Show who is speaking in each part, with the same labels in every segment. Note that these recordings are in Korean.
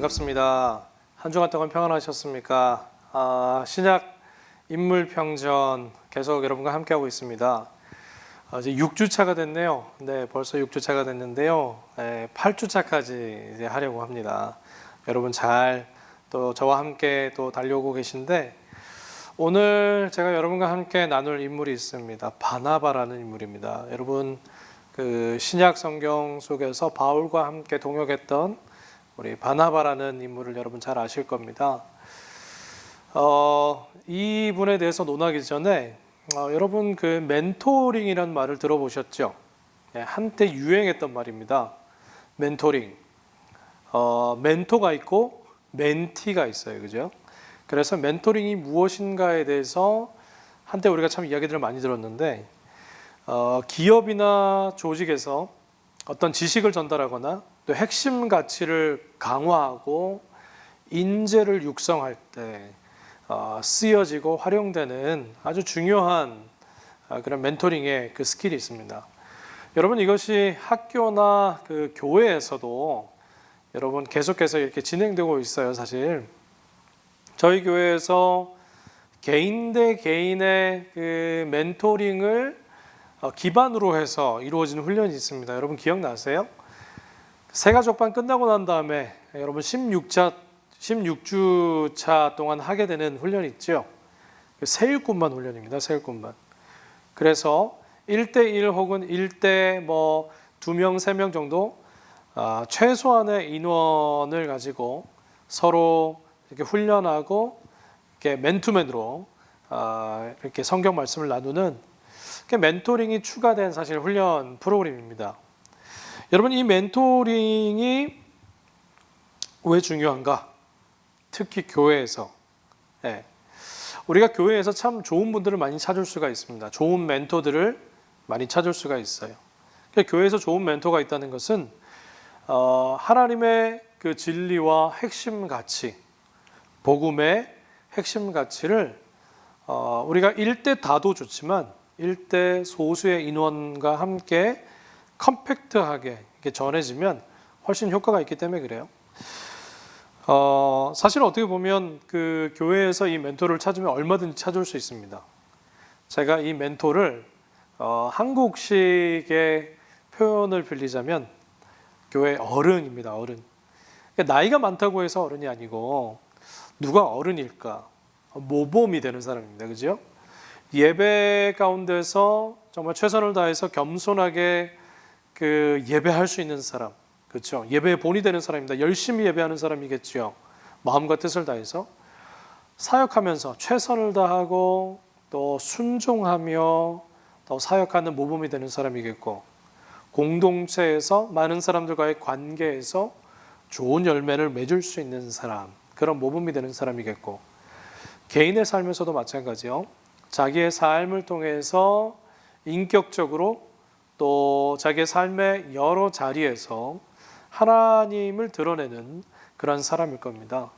Speaker 1: 반갑습니다. 한 주간 동안 평안하셨습니까? 신약 인물평전 계속 여러분과 함께하고 있습니다. 이제 6주차가 됐네요. 네, 벌써 6주차가 됐는데요. 8주차까지 이제 하려고 합니다. 여러분 잘 또 저와 함께 또 달려오고 계신데, 오늘 제가 여러분과 함께 나눌 인물이 있습니다. 바나바라는 인물입니다. 여러분 그 신약 성경 속에서 바울과 함께 동역했던 우리 바나바라는 인물을 여러분 잘 아실 겁니다. 이분에 대해서 논하기 전에 여러분 그 멘토링이라는 말을 들어보셨죠? 한때 유행했던 말입니다. 멘토링. 멘토가 있고 멘티가 있어요, 그죠? 그래서 멘토링이 무엇인가에 대해서 한때 우리가 참 이야기들을 많이 들었는데, 기업이나 조직에서 어떤 지식을 전달하거나 또 핵심 가치를 강화하고 인재를 육성할 때 쓰여지고 활용되는 아주 중요한 그런 멘토링의 그 스킬이 있습니다. 여러분, 이것이 학교나 그 교회에서도 여러분 계속해서 이렇게 진행되고 있어요. 사실 저희 교회에서 개인 대 개인의 그 멘토링을 기반으로 해서 이루어지는 훈련이 있습니다. 여러분 기억나세요? 새가족반 끝나고 난 다음에 여러분 16주차 동안 하게 되는 훈련이 있죠. 세일꾼만 훈련입니다. 세일꾼만. 그래서 1대1 혹은 1대 뭐 2명, 3명 정도 최소한의 인원을 가지고 서로 이렇게 훈련하고 이렇게 맨투맨으로 이렇게 성경 말씀을 나누는 멘토링이 추가된 사실 훈련 프로그램입니다. 여러분, 이 멘토링이 왜 중요한가? 특히 교회에서. 우리가 교회에서 참 좋은 분들을 많이 찾을 수가 있습니다. 좋은 멘토들을 많이 찾을 수가 있어요. 교회에서 좋은 멘토가 있다는 것은 하나님의 그 진리와 핵심 가치, 복음의 핵심 가치를 우리가 1대 다도 좋지만 1대 소수의 인원과 함께 컴팩트하게 이렇게 전해지면 훨씬 효과가 있기 때문에 그래요. 사실 어떻게 보면 그 교회에서 이 멘토를 찾으면 얼마든지 찾을 수 있습니다. 제가 이 멘토를 한국식의 표현을 빌리자면 교회 어른입니다. 어른. 나이가 많다고 해서 어른이 아니고 누가 어른일까? 모범이 되는 사람입니다. 그죠? 예배 가운데서 정말 최선을 다해서 겸손하게 그 예배할 수 있는 사람, 그렇죠? 예배의 본이 되는 사람입니다. 열심히 예배하는 사람이겠죠. 마음과 뜻을 다해서 사역하면서 최선을 다하고 또 순종하며 또 사역하는 모범이 되는 사람이겠고, 공동체에서 많은 사람들과의 관계에서 좋은 열매를 맺을 수 있는 사람, 그런 모범이 되는 사람이겠고, 개인의 삶에서도 마찬가지요. 자기의 삶을 통해서 인격적으로 또 자기의 삶의 여러 자리에서 하나님을 드러내는 그런 사람일 겁니다.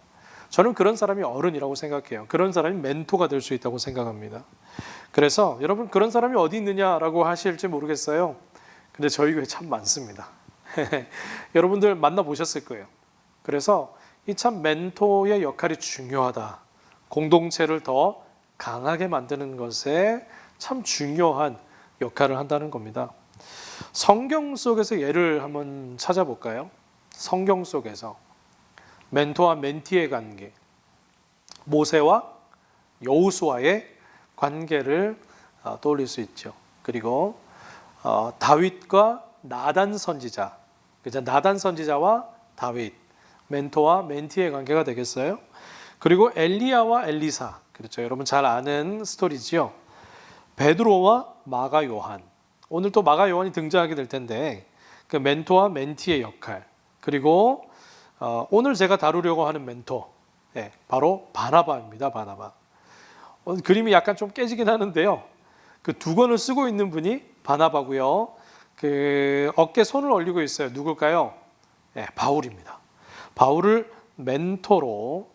Speaker 1: 저는 그런 사람이 어른이라고 생각해요. 그런 사람이 멘토가 될 수 있다고 생각합니다. 그래서 여러분, 그런 사람이 어디 있느냐라고 하실지 모르겠어요. 근데 저희 교회 참 많습니다. 여러분들 만나보셨을 거예요. 그래서 이 참 멘토의 역할이 중요하다. 공동체를 더 강하게 만드는 것에 참 중요한 역할을 한다는 겁니다. 성경 속에서 예를 한번 찾아볼까요? 성경 속에서 멘토와 멘티의 관계, 모세와 여호수아의 관계를 떠올릴 수 있죠. 그리고 다윗과 나단 선지자, 그죠? 나단 선지자와 다윗, 멘토와 멘티의 관계가 되겠어요. 그리고 엘리야와 엘리사, 그렇죠? 여러분 잘 아는 스토리지요. 베드로와 마가 요한, 오늘 또 마가 요한이 등장하게 될 텐데 그 멘토와 멘티의 역할, 그리고 오늘 제가 다루려고 하는 멘토, 바로 바나바입니다. 바나바. 그림이 약간 좀 깨지긴 하는데요. 그 두 권을 쓰고 있는 분이 바나바고요. 그 어깨에 손을 올리고 있어요. 누굴까요? 바울입니다. 바울을 멘티로,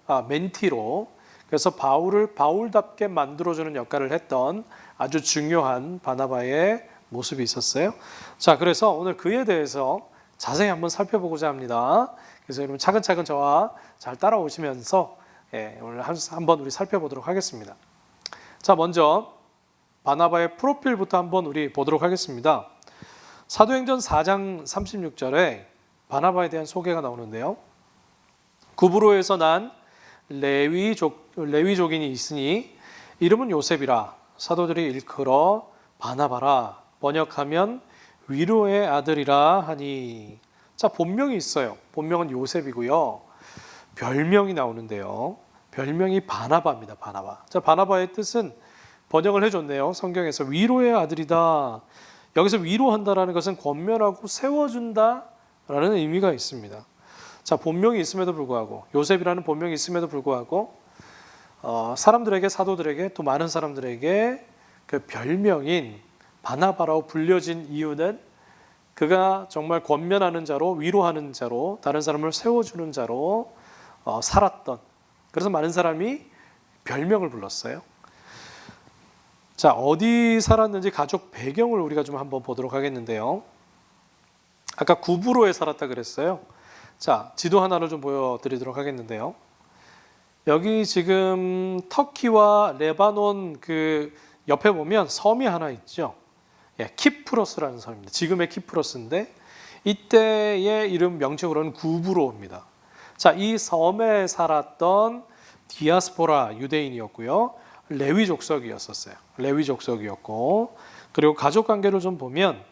Speaker 1: 그래서 바울을 바울답게 만들어주는 역할을 했던 아주 중요한 바나바의 모습이 있었어요. 자, 그래서 오늘 그에 대해서 자세히 한번 살펴보고자 합니다. 그래서 여러분 차근차근 저와 잘 따라오시면서 오늘 한번 우리 살펴보도록 하겠습니다. 자, 먼저 바나바의 프로필부터 한번 우리 보도록 하겠습니다. 사도행전 4장 36절에 바나바에 대한 소개가 나오는데요. 구브로에서 난 레위족인이 있으니 이름은 요셉이라 사도들이 일컬어 바나바라, 번역하면 위로의 아들이라 하니. 자, 본명이 있어요. 본명은 요셉이고요. 별명이 나오는데요. 별명이 바나바입니다. 바나바. 자, 바나바의 뜻은 번역을 해줬네요. 성경에서 위로의 아들이다. 여기서 위로한다라는 것은 권면하고 세워준다라는 의미가 있습니다. 자, 본명이 있음에도 불구하고, 요셉이라는 본명이 있음에도 불구하고 사람들에게, 사도들에게, 또 많은 사람들에게 그 별명인 바나바라고 불려진 이유는 그가 정말 권면하는 자로, 위로하는 자로, 다른 사람을 세워주는 자로 살았던, 그래서 많은 사람이 별명을 불렀어요. 자, 어디 살았는지 가족 배경을 우리가 좀 한번 보도록 하겠는데요. 아까 구브로에 살았다 그랬어요. 자, 지도 하나를 좀 보여드리도록 하겠는데요. 여기 지금 터키와 레바논 그 옆에 보면 섬이 하나 있죠. 키프로스라는 섬입니다. 지금의 키프로스인데 이때의 이름 명칭으로는 구브로입니다. 자, 이 섬에 살았던 디아스포라 유대인이었고요. 레위 족속이었었어요. 레위 족속이었고, 그리고 가족 관계를 좀 보면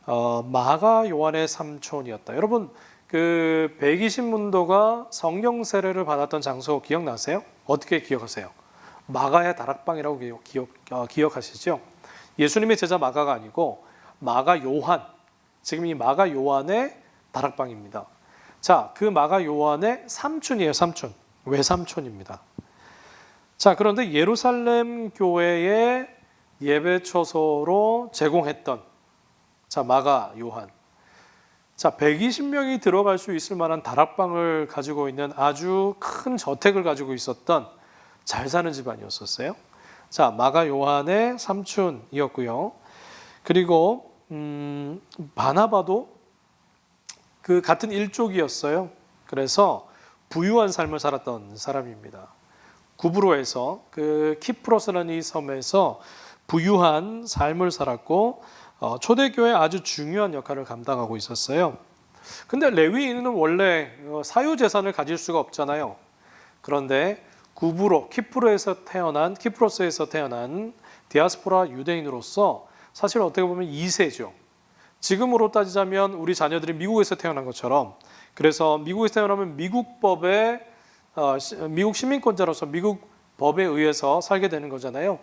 Speaker 1: 마가 요한의 삼촌이었다. 여러분, 그 120문도가 성령 세례를 받았던 장소 기억나세요? 어떻게 기억하세요? 마가의 다락방이라고 기억하시죠? 예수님의 제자 마가가 아니고 마가 요한, 지금 이 마가 요한의 다락방입니다. 자, 그 마가 요한의 삼촌이에요. 삼촌, 외삼촌입니다. 자, 그런데 예루살렘 교회의 예배 처소로 제공했던, 자, 마가 요한, 자, 120명이 들어갈 수 있을 만한 다락방을 가지고 있는 아주 큰 저택을 가지고 있었던 잘 사는 집안이었었어요. 자, 마가 요한의 삼촌이었고요. 그리고 바나바도 그 같은 일족이었어요. 그래서 부유한 삶을 살았던 사람입니다. 구브로에서 그 키프로스라는 이 섬에서 부유한 삶을 살았고 초대교회에 아주 중요한 역할을 감당하고 있었어요. 근데 레위인은 원래 사유재산을 가질 수가 없잖아요. 그런데 구브로, 키프로스에서 태어난 디아스포라 유대인으로서 사실 어떻게 보면 2세죠. 지금으로 따지자면 우리 자녀들이 미국에서 태어난 것처럼, 그래서 미국에서 태어나면 미국 시민권자로서 미국 법에 의해서 살게 되는 거잖아요.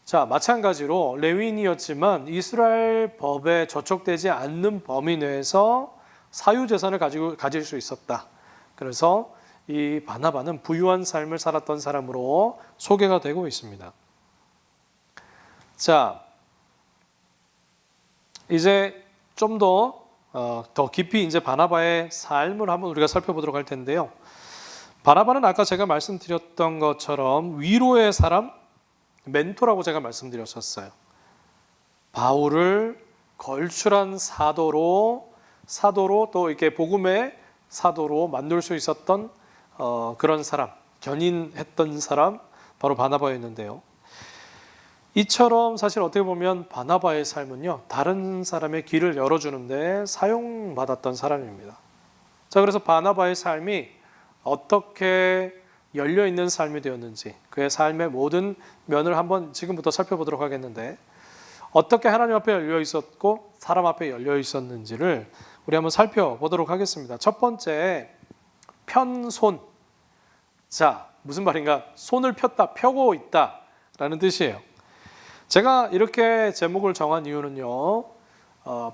Speaker 1: 자, 마찬가지로 레위인이었지만 이스라엘 법에 저촉되지 않는 범위 내에서 사유재산을 가질 수 있었다. 그래서 이 바나바는 부유한 삶을 살았던 사람으로 소개가 되고 있습니다. 자, 이제 좀 더 깊이 이제 바나바의 삶을 한번 우리가 살펴보도록 할 텐데요. 바나바는 아까 제가 말씀드렸던 것처럼 위로의 사람, 멘토라고 제가 말씀드렸었어요. 바울을 걸출한 사도로 또 이렇게 복음의 사도로 만들 수 있었던 그런 사람, 견인했던 사람, 바로 바나바였는데요. 이처럼 사실 어떻게 보면 바나바의 삶은요, 다른 사람의 길을 열어주는데 사용받았던 사람입니다. 자, 그래서 바나바의 삶이 어떻게 열려있는 삶이 되었는지, 그의 삶의 모든 면을 한번 지금부터 살펴보도록 하겠는데, 어떻게 하나님 앞에 열려 있었고 사람 앞에 열려 있었는지를 우리 한번 살펴보도록 하겠습니다. 첫 번째, 편손. 자, 무슨 말인가? 손을 폈다, 펴고 있다 라는 뜻이에요. 제가 이렇게 제목을 정한 이유는요,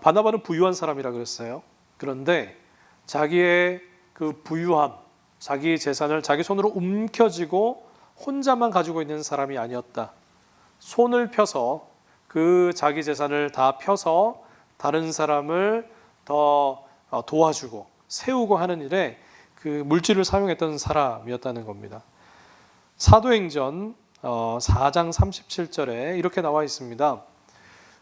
Speaker 1: 바나바는 부유한 사람이라 그랬어요. 그런데 자기의 그 부유함, 자기 재산을 자기 손으로 움켜쥐고 혼자만 가지고 있는 사람이 아니었다. 손을 펴서 그 자기 재산을 다 펴서 다른 사람을 더 도와주고 세우고 하는 일에 그 물질을 사용했던 사람이었다는 겁니다. 사도행전 4장 37절에 이렇게 나와 있습니다.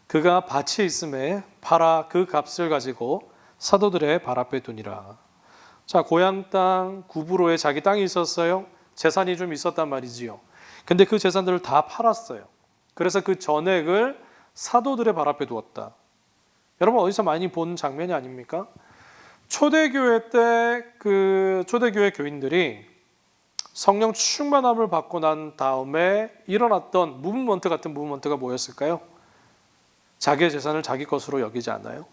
Speaker 1: 그가 밭이 있음에 팔아 그 값을 가지고 사도들의 발 앞에 두니라. 자, 고향 땅 구브로에 자기 땅이 있었어요. 재산이 좀 있었단 말이지요. 근데 그 재산들을 다 팔았어요. 그래서 그 전액을 사도들의 발 앞에 두었다. 여러분 어디서 많이 본 장면이 아닙니까? 초대교회 때 그 초대교회 교인들이 성령 충만함을 받고 난 다음에 일어났던 무브먼트 같은 무브먼트가 뭐였을까요? 자기의 재산을 자기 것으로 여기지 않아요.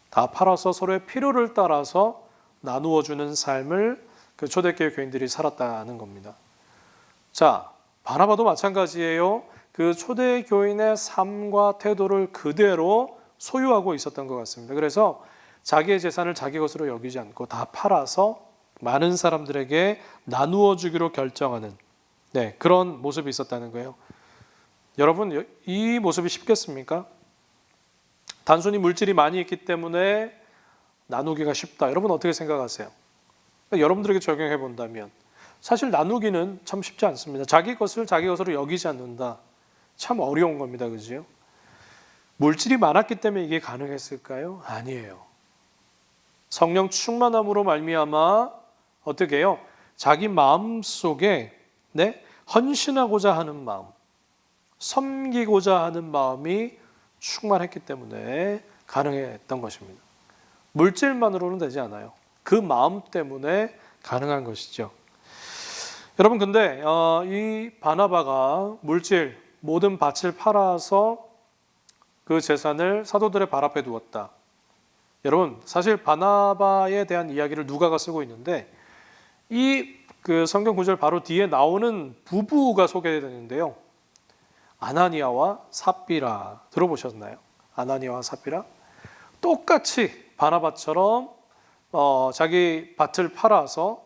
Speaker 1: 다 팔아서 서로의 필요를 따라서 나누어 주는 삶을 그 초대교회 교인들이 살았다는 겁니다. 자, 바나바도 마찬가지예요. 그 초대교인의 삶과 태도를 그대로 소유하고 있었던 것 같습니다. 그래서 자기의 재산을 자기 것으로 여기지 않고 다 팔아서 많은 사람들에게 나누어 주기로 결정하는 그런 모습이 있었다는 거예요. 여러분, 이 모습이 쉽겠습니까? 단순히 물질이 많이 있기 때문에 나누기가 쉽다. 여러분 어떻게 생각하세요? 여러분들에게 적용해 본다면 사실 나누기는 참 쉽지 않습니다. 자기 것을 자기 것으로 여기지 않는다. 참 어려운 겁니다. 그죠? 물질이 많았기 때문에 이게 가능했을까요? 아니에요. 성령 충만함으로 말미암아 어떻게 해요? 자기 마음 속에 헌신하고자 하는 마음, 섬기고자 하는 마음이 충만했기 때문에 가능했던 것입니다. 물질만으로는 되지 않아요. 그 마음 때문에 가능한 것이죠. 여러분 근데 이 바나바가 물질 모든 밭을 팔아서 그 재산을 사도들의 발 앞에 두었다. 여러분 사실 바나바에 대한 이야기를 누가가 쓰고 있는데 이 그 성경 구절 바로 뒤에 나오는 부부가 소개되는데요. 아나니아와 삽비라 들어보셨나요? 아나니아와 삽비라 똑같이 바나바처럼 자기 밭을 팔아서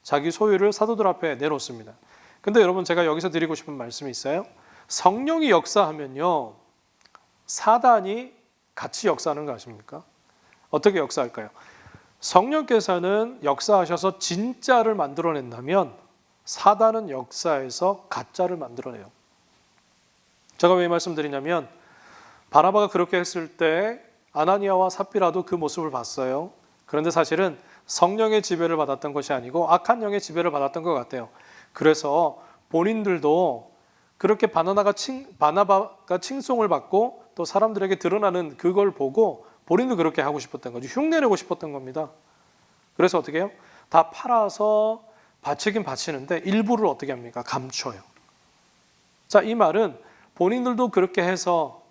Speaker 1: 자기 소유를 사도들 앞에 내놓습니다. 근데 여러분 제가 여기서 드리고 싶은 말씀이 있어요. 성령이 역사하면요 사단이 같이 역사하는 거 아십니까? 어떻게 역사할까요? 성령께서는 역사하셔서 진짜를 만들어낸다면 사단은 역사해서 가짜를 만들어내요. 제가 왜 이 말씀드리냐면 바나바가 그렇게 했을 때 아나니아와 삽비라도 그 모습을 봤어요. 그런데 사실은 성령의 지배를 받았던 것이 아니고 악한 영의 지배를 받았던 것 같아요. 그래서 본인들도 그렇게 바나바가 칭송을 받고 또 사람들에게 드러나는 그걸 보고 본인도 그렇게 하고 싶었던 거죠. 흉내내고 싶었던 겁니다. 그래서 어떻게 해요? 다 팔아서 바치긴 바치는데 일부를 어떻게 합니까? 감춰요. 자, 이 말은 본인들도 그렇게 해서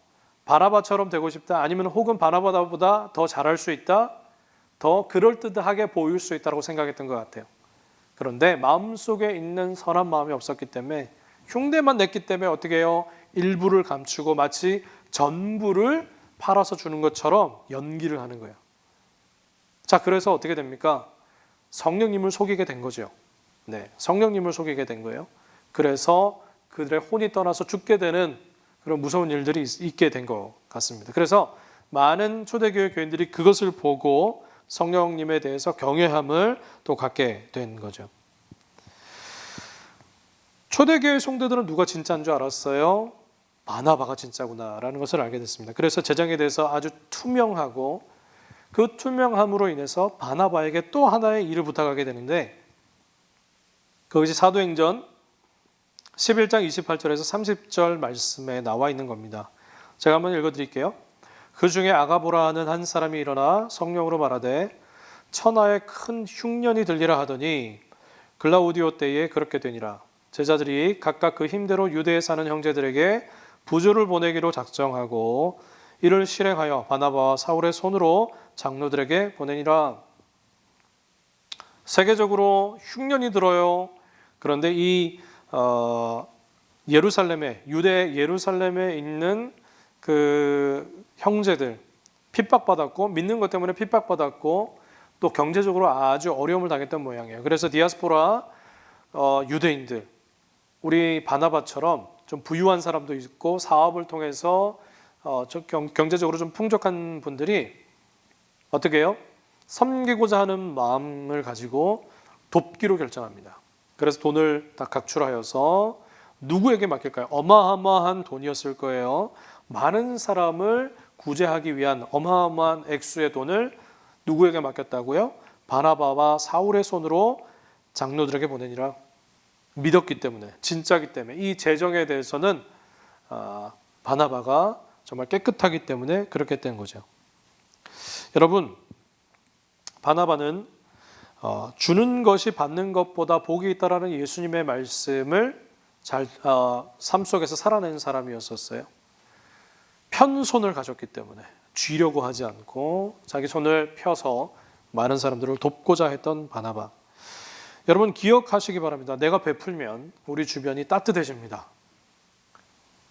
Speaker 1: 바나바처럼 되고 싶다. 아니면 혹은 바나바보다 더 잘할 수 있다. 더 그럴듯하게 보일 수 있다고 생각했던 것 같아요. 그런데 마음속에 있는 선한 마음이 없었기 때문에 흉내만 냈기 때문에 어떻게 해요? 일부를 감추고 마치 전부를 팔아서 주는 것처럼 연기를 하는 거예요. 자, 그래서 어떻게 됩니까? 성령님을 속이게 된 거죠. 성령님을 속이게 된 거예요. 그래서 그들의 혼이 떠나서 죽게 되는 그런 무서운 일들이 있게 된 것 같습니다. 그래서 많은 초대교회 교인들이 그것을 보고 성령님에 대해서 경외함을 또 갖게 된 거죠. 초대교회 성도들은 누가 진짜인 줄 알았어요? 바나바가 진짜구나라는 것을 알게 됐습니다. 그래서 재정에 대해서 아주 투명하고 그 투명함으로 인해서 바나바에게 또 하나의 일을 부탁하게 되는데 그것이 사도행전 11장 28절에서 30절 말씀에 나와 있는 겁니다. 제가 한번 읽어드릴게요. 그 중에 아가보라 하는 한 사람이 일어나 성령으로 말하되 천하에 큰 흉년이 들리라 하더니 글라우디오 때에 그렇게 되니라. 제자들이 각각 그 힘대로 유대에 사는 형제들에게 부조를 보내기로 작정하고 이를 실행하여 바나바와 사울의 손으로 장로들에게 보내니라. 세계적으로 흉년이 들어요. 그런데 이 유대 예루살렘에 있는 그 형제들 핍박받았고 믿는 것 때문에 핍박받았고 또 경제적으로 아주 어려움을 당했던 모양이에요. 그래서 디아스포라 유대인들 우리 바나바처럼 좀 부유한 사람도 있고 사업을 통해서 경제적으로 좀 풍족한 분들이 어떻게 해요? 섬기고자 하는 마음을 가지고 돕기로 결정합니다. 그래서 돈을 다 각출하여서 누구에게 맡길까요? 어마어마한 돈이었을 거예요. 많은 사람을 구제하기 위한 어마어마한 액수의 돈을 누구에게 맡겼다고요? 바나바와 사울의 손으로 장로들에게 보내니라. 믿었기 때문에, 진짜기 때문에, 이 재정에 대해서는 바나바가 정말 깨끗하기 때문에 그렇게 된 거죠. 여러분, 바나바는 주는 것이 받는 것보다 복이 있다라는 예수님의 말씀을 잘 삶 속에서 살아낸 사람이었었어요. 편손을 가졌기 때문에 쥐려고 하지 않고 자기 손을 펴서 많은 사람들을 돕고자 했던 바나바. 여러분 기억하시기 바랍니다. 내가 베풀면 우리 주변이 따뜻해집니다.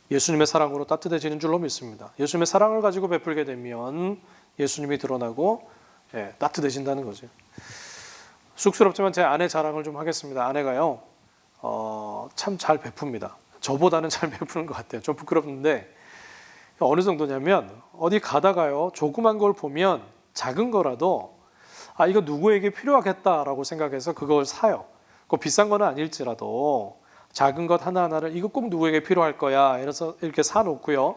Speaker 1: 예수님의 사랑으로 따뜻해지는 줄로 믿습니다. 예수님의 사랑을 가지고 베풀게 되면 예수님이 드러나고 따뜻해진다는 거죠. 쑥스럽지만 제 아내 자랑을 좀 하겠습니다. 아내가요 참 잘 베풉니다. 저보다는 잘 베푸는 것 같아요. 좀 부끄럽는데 어느 정도냐면 어디 가다가요 조그만 걸 보면 작은 거라도 이거 누구에게 필요하겠다라고 생각해서 그걸 사요. 그 비싼 거는 아닐지라도 작은 것 하나하나를 이거 꼭 누구에게 필요할 거야 이래서 이렇게 사놓고요.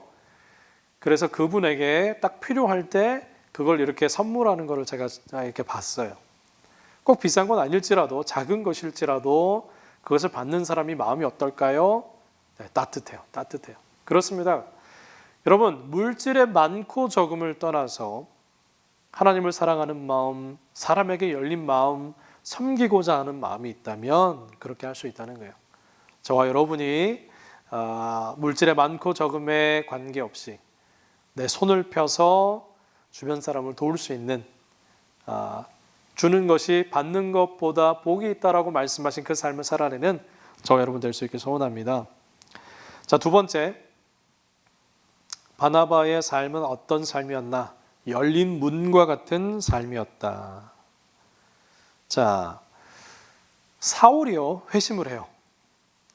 Speaker 1: 그래서 그분에게 딱 필요할 때 그걸 이렇게 선물하는 거를 제가 이렇게 봤어요. 꼭 비싼 건 아닐지라도 작은 것일지라도 그것을 받는 사람이 마음이 어떨까요? 네, 따뜻해요. 따뜻해요. 그렇습니다. 여러분 물질의 많고 적음을 떠나서 하나님을 사랑하는 마음, 사람에게 열린 마음, 섬기고자 하는 마음이 있다면 그렇게 할 수 있다는 거예요. 저와 여러분이 물질의 많고 적음에 관계없이 내 손을 펴서 주변 사람을 도울 수 있는 주는 것이 받는 것보다 복이 있다라고 말씀하신 그 삶을 살아내는 저와 여러분 될 수 있게 소원합니다. 자, 두 번째, 바나바의 삶은 어떤 삶이었나? 열린 문과 같은 삶이었다. 자, 사울이요 회심을 해요.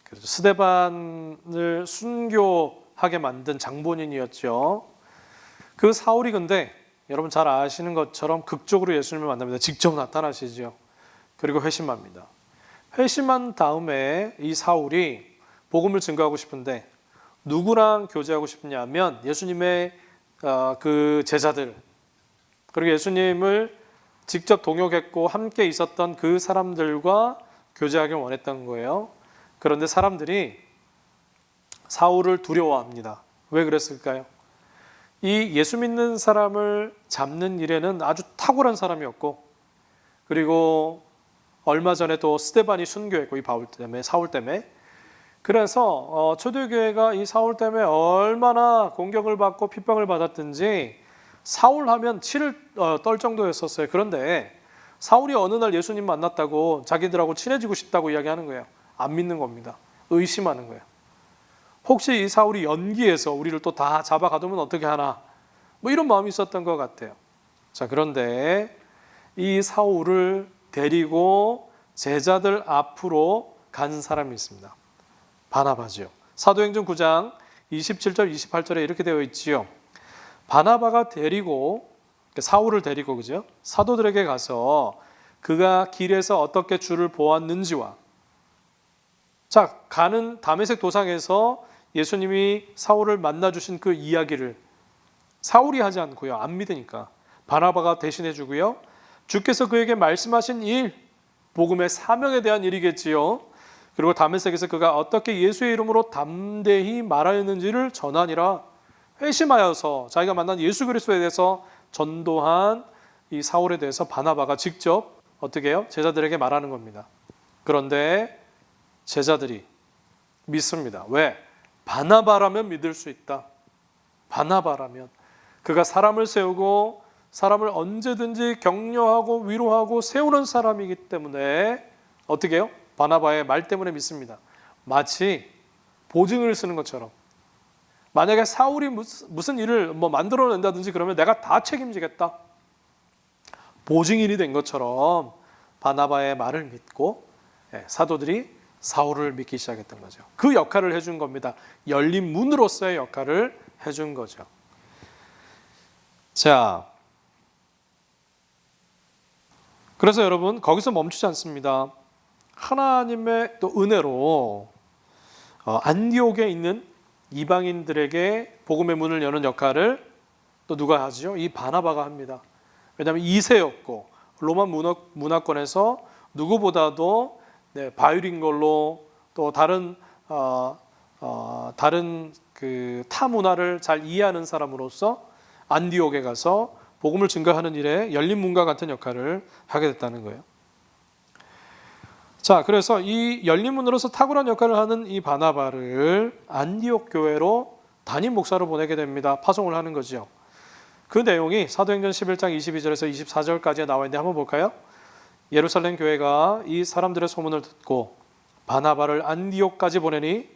Speaker 1: 그래서 스데반을 순교하게 만든 장본인이었죠. 그 사울이 근데 여러분 잘 아시는 것처럼 극적으로 예수님을 만납니다. 직접 나타나시죠. 그리고 회심합니다. 회심한 다음에 이 사울이 복음을 증거하고 싶은데 누구랑 교제하고 싶냐면 예수님의 그 제자들 그리고 예수님을 직접 동역했고 함께 있었던 그 사람들과 교제하길 원했던 거예요. 그런데 사람들이 사울을 두려워합니다. 왜 그랬을까요? 이 예수 믿는 사람을 잡는 일에는 아주 탁월한 사람이었고 그리고 얼마 전에 또 스데반이 순교했고 이 바울 때문에 사울 때문에 그래서 초대교회가 이 사울 때문에 얼마나 공격을 받고 핍박을 받았든지 사울 하면 치를 떨 정도였었어요. 그런데 사울이 어느 날 예수님 만났다고 자기들하고 친해지고 싶다고 이야기하는 거예요. 안 믿는 겁니다. 의심하는 거예요. 혹시 이 사울이 연기해서 우리를 또 다 잡아가두면 어떻게 하나 뭐 이런 마음이 있었던 것 같아요. 자, 그런데 이 사울을 데리고 제자들 앞으로 간 사람이 있습니다. 바나바죠. 사도행전 9장 27절 28절에 이렇게 되어 있지요. 바나바가 데리고 사울을 데리고 그죠? 사도들에게 가서 그가 길에서 어떻게 주를 보았는지와 자, 가는 다메섹 도상에서 예수님이 사울을 만나 주신 그 이야기를 사울이 하지 않고요. 안 믿으니까 바나바가 대신해 주고요. 주께서 그에게 말씀하신 일, 복음의 사명에 대한 일이겠지요. 그리고 다메섹에서 그가 어떻게 예수의 이름으로 담대히 말하였는지를 전하니라. 회심하여서 자기가 만난 예수 그리스도에 대해서 전도한 이 사울에 대해서 바나바가 직접 어떻게 해요? 제자들에게 말하는 겁니다. 그런데 제자들이 믿습니다. 왜? 바나바라면 믿을 수 있다. 바나바라면 그가 사람을 세우고 사람을 언제든지 격려하고 위로하고 세우는 사람이기 때문에 어떻게 해요? 바나바의 말 때문에 믿습니다. 마치 보증을 쓰는 것처럼 만약에 사울이 무슨 일을 만들어낸다든지 그러면 내가 다 책임지겠다. 보증인이 된 것처럼 바나바의 말을 믿고 사도들이 사울을 믿기 시작했던 거죠. 그 역할을 해준 겁니다. 열린 문으로서의 역할을 해준 거죠. 자, 그래서 여러분 거기서 멈추지 않습니다. 하나님의 또 은혜로 안디옥에 있는 이방인들에게 복음의 문을 여는 역할을 또 누가 하죠? 이 바나바가 합니다. 왜냐하면 2세였고 로마 문화권에서 누구보다도 바율인 걸로 또 다른 그 타 문화를 잘 이해하는 사람으로서 안디옥에 가서 복음을 증거하는 일에 열린 문과 같은 역할을 하게 됐다는 거예요. 자, 그래서 이 열린 문으로서 탁월한 역할을 하는 이 바나바를 안디옥 교회로 담임 목사로 보내게 됩니다. 파송을 하는 거죠. 그 내용이 사도행전 11장 22절에서 24절까지 나와 있는데 한번 볼까요? 예루살렘 교회가 이 사람들의 소문을 듣고 바나바를 안디옥까지 보내니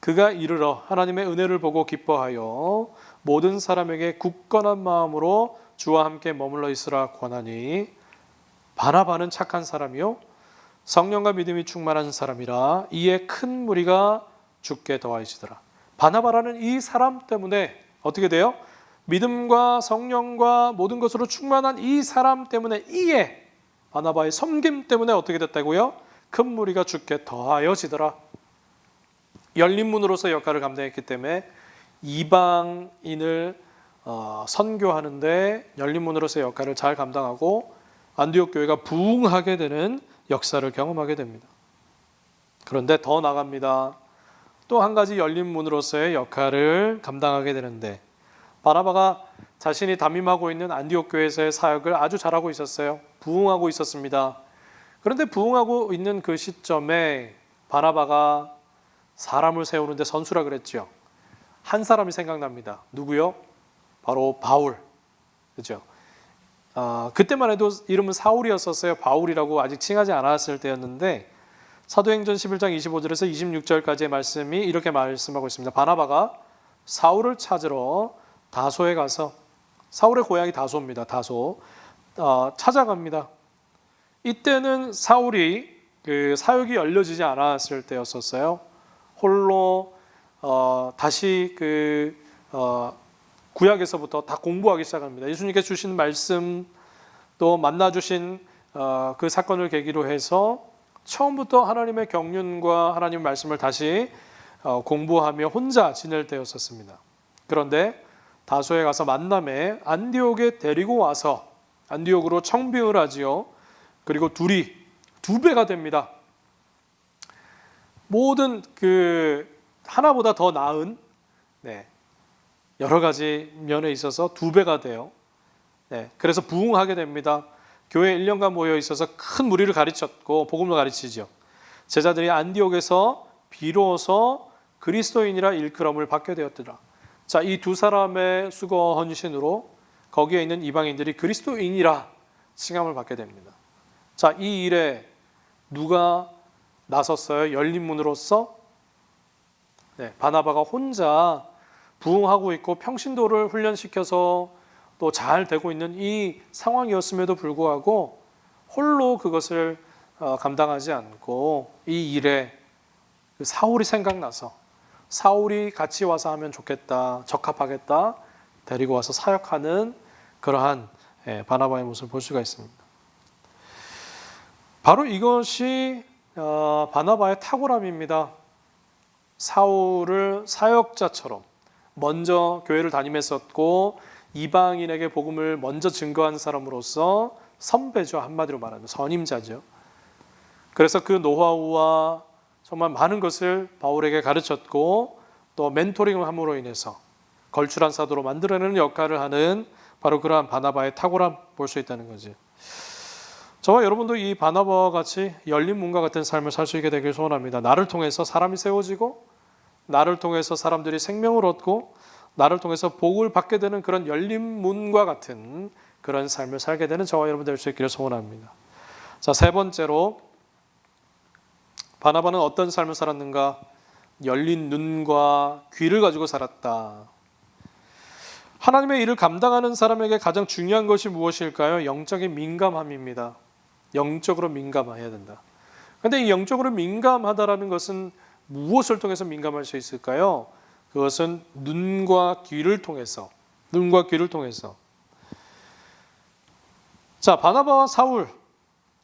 Speaker 1: 그가 이르러 하나님의 은혜를 보고 기뻐하여 모든 사람에게 굳건한 마음으로 주와 함께 머물러 있으라 권하니 바나바는 착한 사람이요 성령과 믿음이 충만한 사람이라 이에 큰 무리가 주께 더하여지더라. 바나바라는 이 사람 때문에 어떻게 돼요? 믿음과 성령과 모든 것으로 충만한 이 사람 때문에 이에 바나바의 섬김 때문에 어떻게 됐다고요? 큰 무리가 주께 더하여지더라. 열린 문으로서 역할을 감당했기 때문에 이방인을 선교하는데 열린 문으로서 역할을 잘 감당하고 안디옥 교회가 부흥하게 되는 역사를 경험하게 됩니다. 그런데 더 나갑니다. 또 한 가지 열린 문으로서의 역할을 감당하게 되는데 바나바가 자신이 담임하고 있는 안디옥 교회에서의 사역을 아주 잘하고 있었어요. 부흥하고 있었습니다. 그런데 부흥하고 있는 그 시점에 바나바가 사람을 세우는데 선수라 그랬죠. 한 사람이 생각납니다. 누구요? 바로 바울. 그렇죠? 그때만 해도 이름은 사울이었었어요. 바울이라고 아직 칭하지 않았을 때였는데 사도행전 11장 25절에서 26절까지의 말씀이 이렇게 말씀하고 있습니다. 바나바가 사울을 찾으러 다소에 가서 사울의 고향이 다소입니다. 다소 찾아갑니다. 이때는 사울이 그 사역이 열려지지 않았을 때였었어요. 홀로 다시 그 구약에서부터 다 공부하기 시작합니다. 예수님께서 주신 말씀 또 만나 주신 그 사건을 계기로 해서 처음부터 하나님의 경륜과 하나님의 말씀을 다시 공부하며 혼자 지낼 때였었습니다. 그런데 다소에 가서 만남에 안디옥에 데리고 와서 안디옥으로 청빙을 하지요. 그리고 둘이 두 배가 됩니다. 모든 그 하나보다 더 나은 여러 가지 면에 있어서 두 배가 돼요. 그래서 부흥하게 됩니다. 교회 1년간 모여 있어서 큰 무리를 가르쳤고 복음을 가르치죠. 제자들이 안디옥에서 비로소 그리스도인이라 일컬음을 받게 되었더라. 자, 이 두 사람의 수고 헌신으로 거기에 있는 이방인들이 그리스도인이라 칭함을 받게 됩니다. 자, 이 일에 누가 나섰어요? 열린 문으로서 바나바가 혼자 부흥하고 있고 평신도를 훈련시켜서 또 잘 되고 있는 이 상황이었음에도 불구하고 홀로 그것을 감당하지 않고 이 일에 사울이 생각나서 사울이 같이 와서 하면 좋겠다, 적합하겠다, 데리고 와서 사역하는 그러한 바나바의 모습을 볼 수가 있습니다. 바로 이것이 바나바의 탁월함입니다. 사울을 사역자처럼 먼저 교회를 다니면서고 이방인에게 복음을 먼저 증거한 사람으로서 선배죠. 한마디로 말하면 선임자죠. 그래서 그 노하우와 정말 많은 것을 바울에게 가르쳤고 또 멘토링을 함으로 인해서 걸출한 사도로 만들어내는 역할을 하는 바로 그러한 바나바의 탁월함 볼 수 있다는 거지. 저와 여러분도 이 바나바와 같이 열린 문과 같은 삶을 살 수 있게 되길 소원합니다. 나를 통해서 사람이 세워지고 나를 통해서 사람들이 생명을 얻고 나를 통해서 복을 받게 되는 그런 열린 문과 같은 그런 삶을 살게 되는 저와 여러분 될 수 있기를 소원합니다. 자, 세 번째로 바나바는 어떤 삶을 살았는가? 열린 눈과 귀를 가지고 살았다. 하나님의 일을 감당하는 사람에게 가장 중요한 것이 무엇일까요? 영적인 민감함입니다. 영적으로 민감해야 된다. 그런데 이 영적으로 민감하다라는 것은 무엇을 통해서 민감할 수 있을까요? 그것은 눈과 귀를 통해서. 자, 바나바와 사울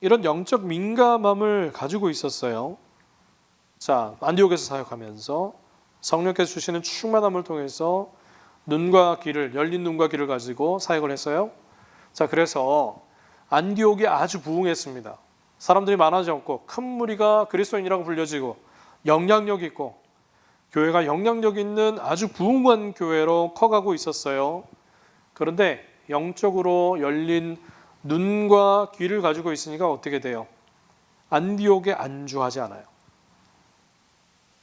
Speaker 1: 이런 영적 민감함을 가지고 있었어요. 자, 안디옥에서 사역하면서 성령께서 주시는 충만함을 통해서 열린 눈과 귀를 가지고 사역을 했어요. 자, 그래서 안디옥이 아주 부흥했습니다. 사람들이 많아졌고 큰 무리가 그리스도인이라고 불려지고 영향력 있고 교회가 영향력 있는 아주 부흥한 교회로 커가고 있었어요. 그런데 영적으로 열린 눈과 귀를 가지고 있으니까 어떻게 돼요? 안디옥에 안주하지 않아요.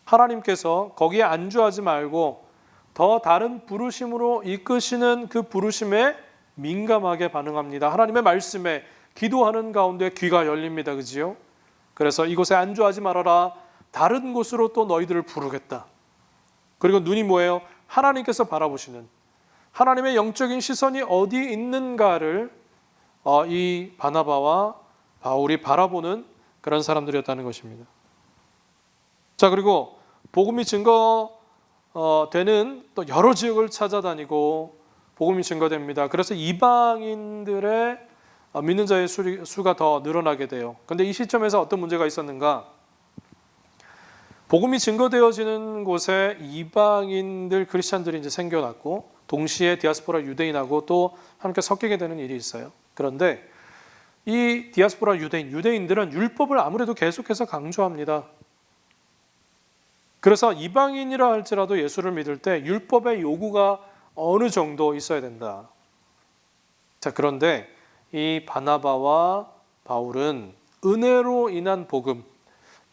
Speaker 1: 하나님께서 거기에 안주하지 말고 더 다른 부르심으로 이끄시는 그 부르심에 민감하게 반응합니다. 하나님의 말씀에 기도하는 가운데 귀가 열립니다. 그지요? 그래서 이곳에 안주하지 말아라. 다른 곳으로 또 너희들을 부르겠다. 그리고 눈이 뭐예요? 하나님께서 바라보시는 하나님의 영적인 시선이 어디 있는가를 이 바나바와 바울이 바라보는 그런 사람들이었다는 것입니다. 자, 그리고 복음이 증거되는 또 여러 지역을 찾아다니고 복음이 증거됩니다. 그래서 이방인들의 믿는 자의 수가 더 늘어나게 돼요. 그런데 이 시점에서 어떤 문제가 있었는가? 복음이 증거되어지는 곳에 이방인들 크리스찬들이 이제 생겨났고 동시에 디아스포라 유대인하고 또 함께 섞이게 되는 일이 있어요. 그런데 이 디아스포라 유대인들은 율법을 아무래도 계속해서 강조합니다. 그래서 이방인이라 할지라도 예수를 믿을 때 율법의 요구가 어느 정도 있어야 된다. 자, 그런데 이 바나바와 바울은 은혜로 인한 복음,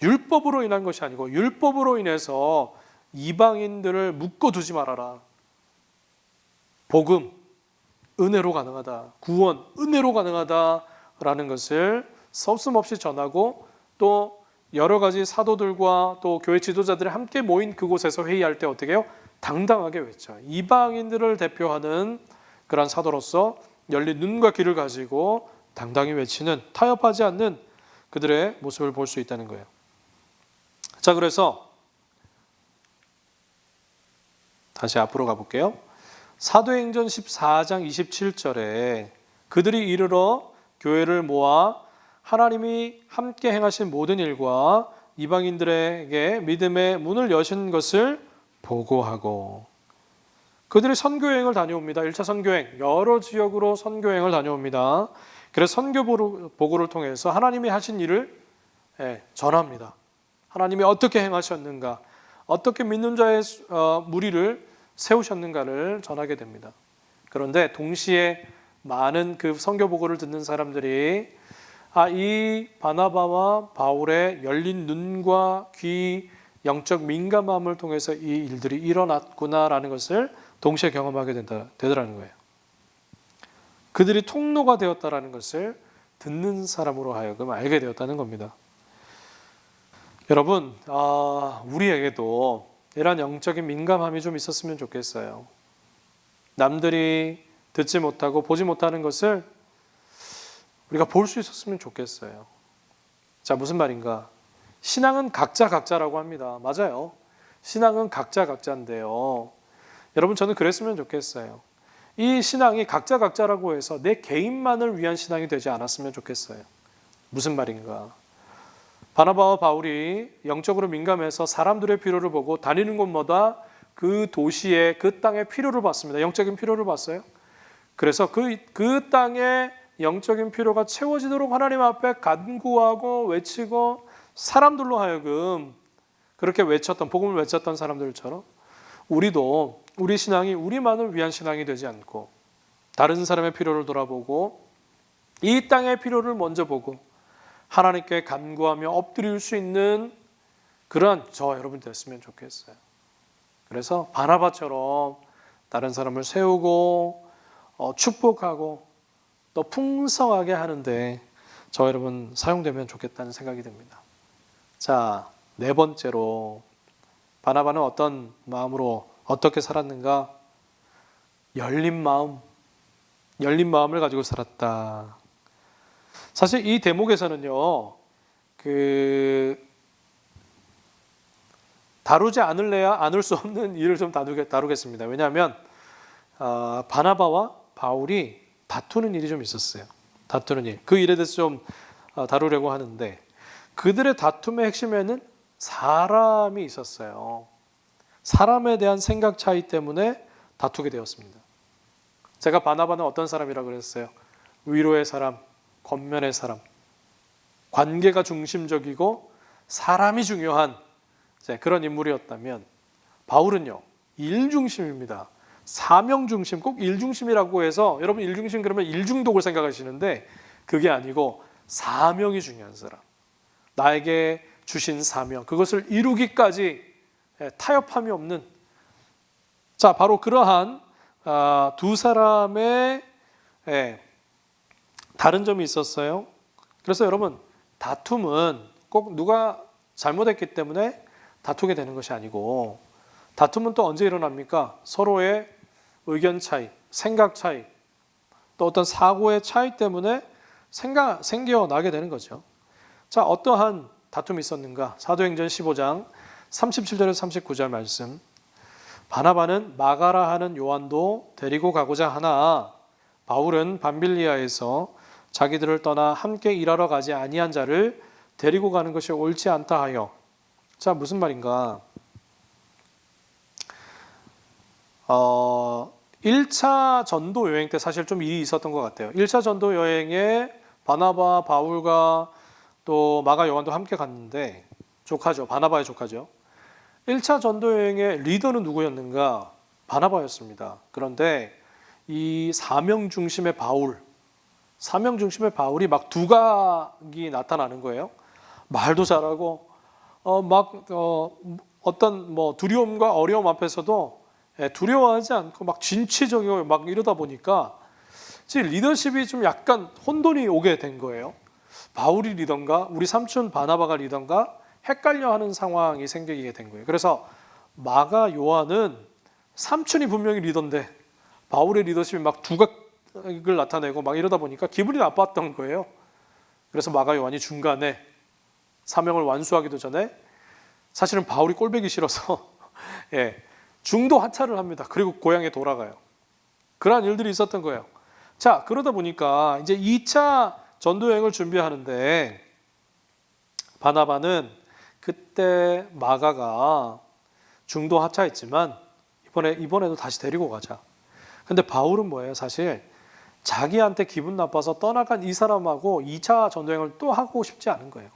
Speaker 1: 율법으로 인한 것이 아니고 율법으로 인해서 이방인들을 묶어두지 말아라. 복음, 은혜로 가능하다. 구원, 은혜로 가능하다라는 것을 서슴없이 전하고 또 여러 가지 사도들과 또 교회 지도자들이 함께 모인 그곳에서 회의할 때 어떻게 해요? 당당하게 외쳐. 이방인들을 대표하는 그런 사도로서 열린 눈과 귀를 가지고 당당히 외치는, 타협하지 않는 그들의 모습을 볼 수 있다는 거예요. 자, 그래서 다시 앞으로 가볼게요. 사도행전 14장 27절에 그들이 이르러 교회를 모아 하나님이 함께 행하신 모든 일과 이방인들에게 믿음의 문을 여신 것을 보고하고 그들이 선교여행을 다녀옵니다. 1차 선교여행, 여러 지역으로 선교여행을 다녀옵니다. 그래서 선교 보고를 통해서 하나님이 하신 일을 전합니다. 하나님이 어떻게 행하셨는가, 어떻게 믿는 자의 무리를 세우셨는가를 전하게 됩니다. 그런데 동시에 많은 그 선교 보고를 듣는 사람들이 이 바나바와 바울의 열린 눈과 귀, 영적 민감함을 통해서 이 일들이 일어났구나라는 것을 동시에 경험하게 되더라는 거예요. 그들이 통로가 되었다라는 것을 듣는 사람으로 하여금 알게 되었다는 겁니다. 여러분, 우리에게도 이런 영적인 민감함이 좀 있었으면 좋겠어요. 남들이 듣지 못하고 보지 못하는 것을 우리가 볼 수 있었으면 좋겠어요. 자, 무슨 말인가? 신앙은 각자라고 합니다. 맞아요. 신앙은 각자인데요. 여러분, 저는 그랬으면 좋겠어요. 이 신앙이 각자라고 해서 내 개인만을 위한 신앙이 되지 않았으면 좋겠어요. 무슨 말인가? 바나바와 바울이 영적으로 민감해서 사람들의 필요를 보고 다니는 곳마다 그 도시의 그 땅의 필요를 봤습니다. 영적인 필요를 봤어요. 그래서 그 땅의 영적인 필요가 채워지도록 하나님 앞에 간구하고 외치고 사람들로 하여금 그렇게 복음을 외쳤던 사람들처럼 우리도 우리 신앙이 우리만을 위한 신앙이 되지 않고 다른 사람의 필요를 돌아보고 이 땅의 필요를 먼저 보고 하나님께 간구하며 엎드릴 수 있는 그러한 여러분 됐으면 좋겠어요. 그래서 바나바처럼 다른 사람을 세우고 축복하고 또 풍성하게 하는데 여러분 사용되면 좋겠다는 생각이 듭니다. 자, 네 번째로 바나바는 어떤 마음으로 어떻게 살았는가? 열린 마음을 가지고 살았다. 사실 이 대목에서는요, 다루지 않을래야 않을 수 없는 일을 좀 다루겠습니다. 왜냐하면 바나바와 바울이 다투는 일이 좀 있었어요. 다투는 일. 그 일에 대해서 좀 다루려고 하는데 그들의 다툼의 핵심에는 사람이 있었어요. 사람에 대한 생각 차이 때문에 다투게 되었습니다. 제가 바나바는 어떤 사람이라고 그랬어요? 위로의 사람, 겉면의 사람, 관계가 중심적이고 사람이 중요한 그런 인물이었다면 바울은요, 일 중심입니다. 사명 중심, 꼭 일 중심이라고 해서 여러분 일 중심 그러면 일중독을 생각하시는데 그게 아니고 사명이 중요한 사람, 나에게 주신 사명, 그것을 이루기까지 타협함이 없는, 자 바로 그러한 두 사람의 다른 점이 있었어요. 그래서 여러분 다툼은 꼭 누가 잘못했기 때문에 다투게 되는 것이 아니고, 다툼은 또 언제 일어납니까? 서로의 의견 차이, 생각 차이, 또 어떤 사고의 차이 때문에 생겨나게 되는 거죠. 자, 어떠한 다툼이 있었는가? 사도행전 15장 37절에서 39절 말씀. 바나바는 마가라 하는 요한도 데리고 가고자 하나 바울은 밤빌리아에서 자기들을 떠나 함께 일하러 가지 아니한 자를 데리고 가는 것이 옳지 않다 하여. 자, 무슨 말인가? 1차 전도 여행 때 사실 좀 일이 있었던 것 같아요. 1차 전도 여행에 바나바, 바울과 또 마가, 요한도 함께 갔는데, 조카죠. 바나바의 조카죠. 1차 전도 여행의 리더는 누구였는가? 바나바였습니다. 그런데 이 사명 중심의 바울이 막 두각이 나타나는 거예요. 말도 잘하고 어떤 두려움과 어려움 앞에서도 두려워하지 않고 막 진취적이고 막 이러다 보니까 리더십이 좀 약간 혼돈이 오게 된 거예요. 바울이 리더인가 우리 삼촌 바나바가 리더인가 헷갈려하는 상황이 생기게 된 거예요. 그래서 마가, 요한은 삼촌이 분명히 리더인데 바울의 리더십이 막 두각을 나타내고 막 이러다 보니까 기분이 나빴던 거예요. 그래서 마가, 요한이 중간에 사명을 완수하기도 전에 사실은 바울이 꼴보기 싫어서 중도 하차를 합니다. 그리고 고향에 돌아가요. 그러한 일들이 있었던 거예요. 자, 그러다 보니까 이제 2차 전도 여행을 준비하는데 바나바는 그때 마가가 중도 하차했지만 이번에도 다시 데리고 가자. 근데 바울은 뭐예요? 사실 자기한테 기분 나빠서 떠나간 이 사람하고 2차 전도 여행을 또 하고 싶지 않은 거예요.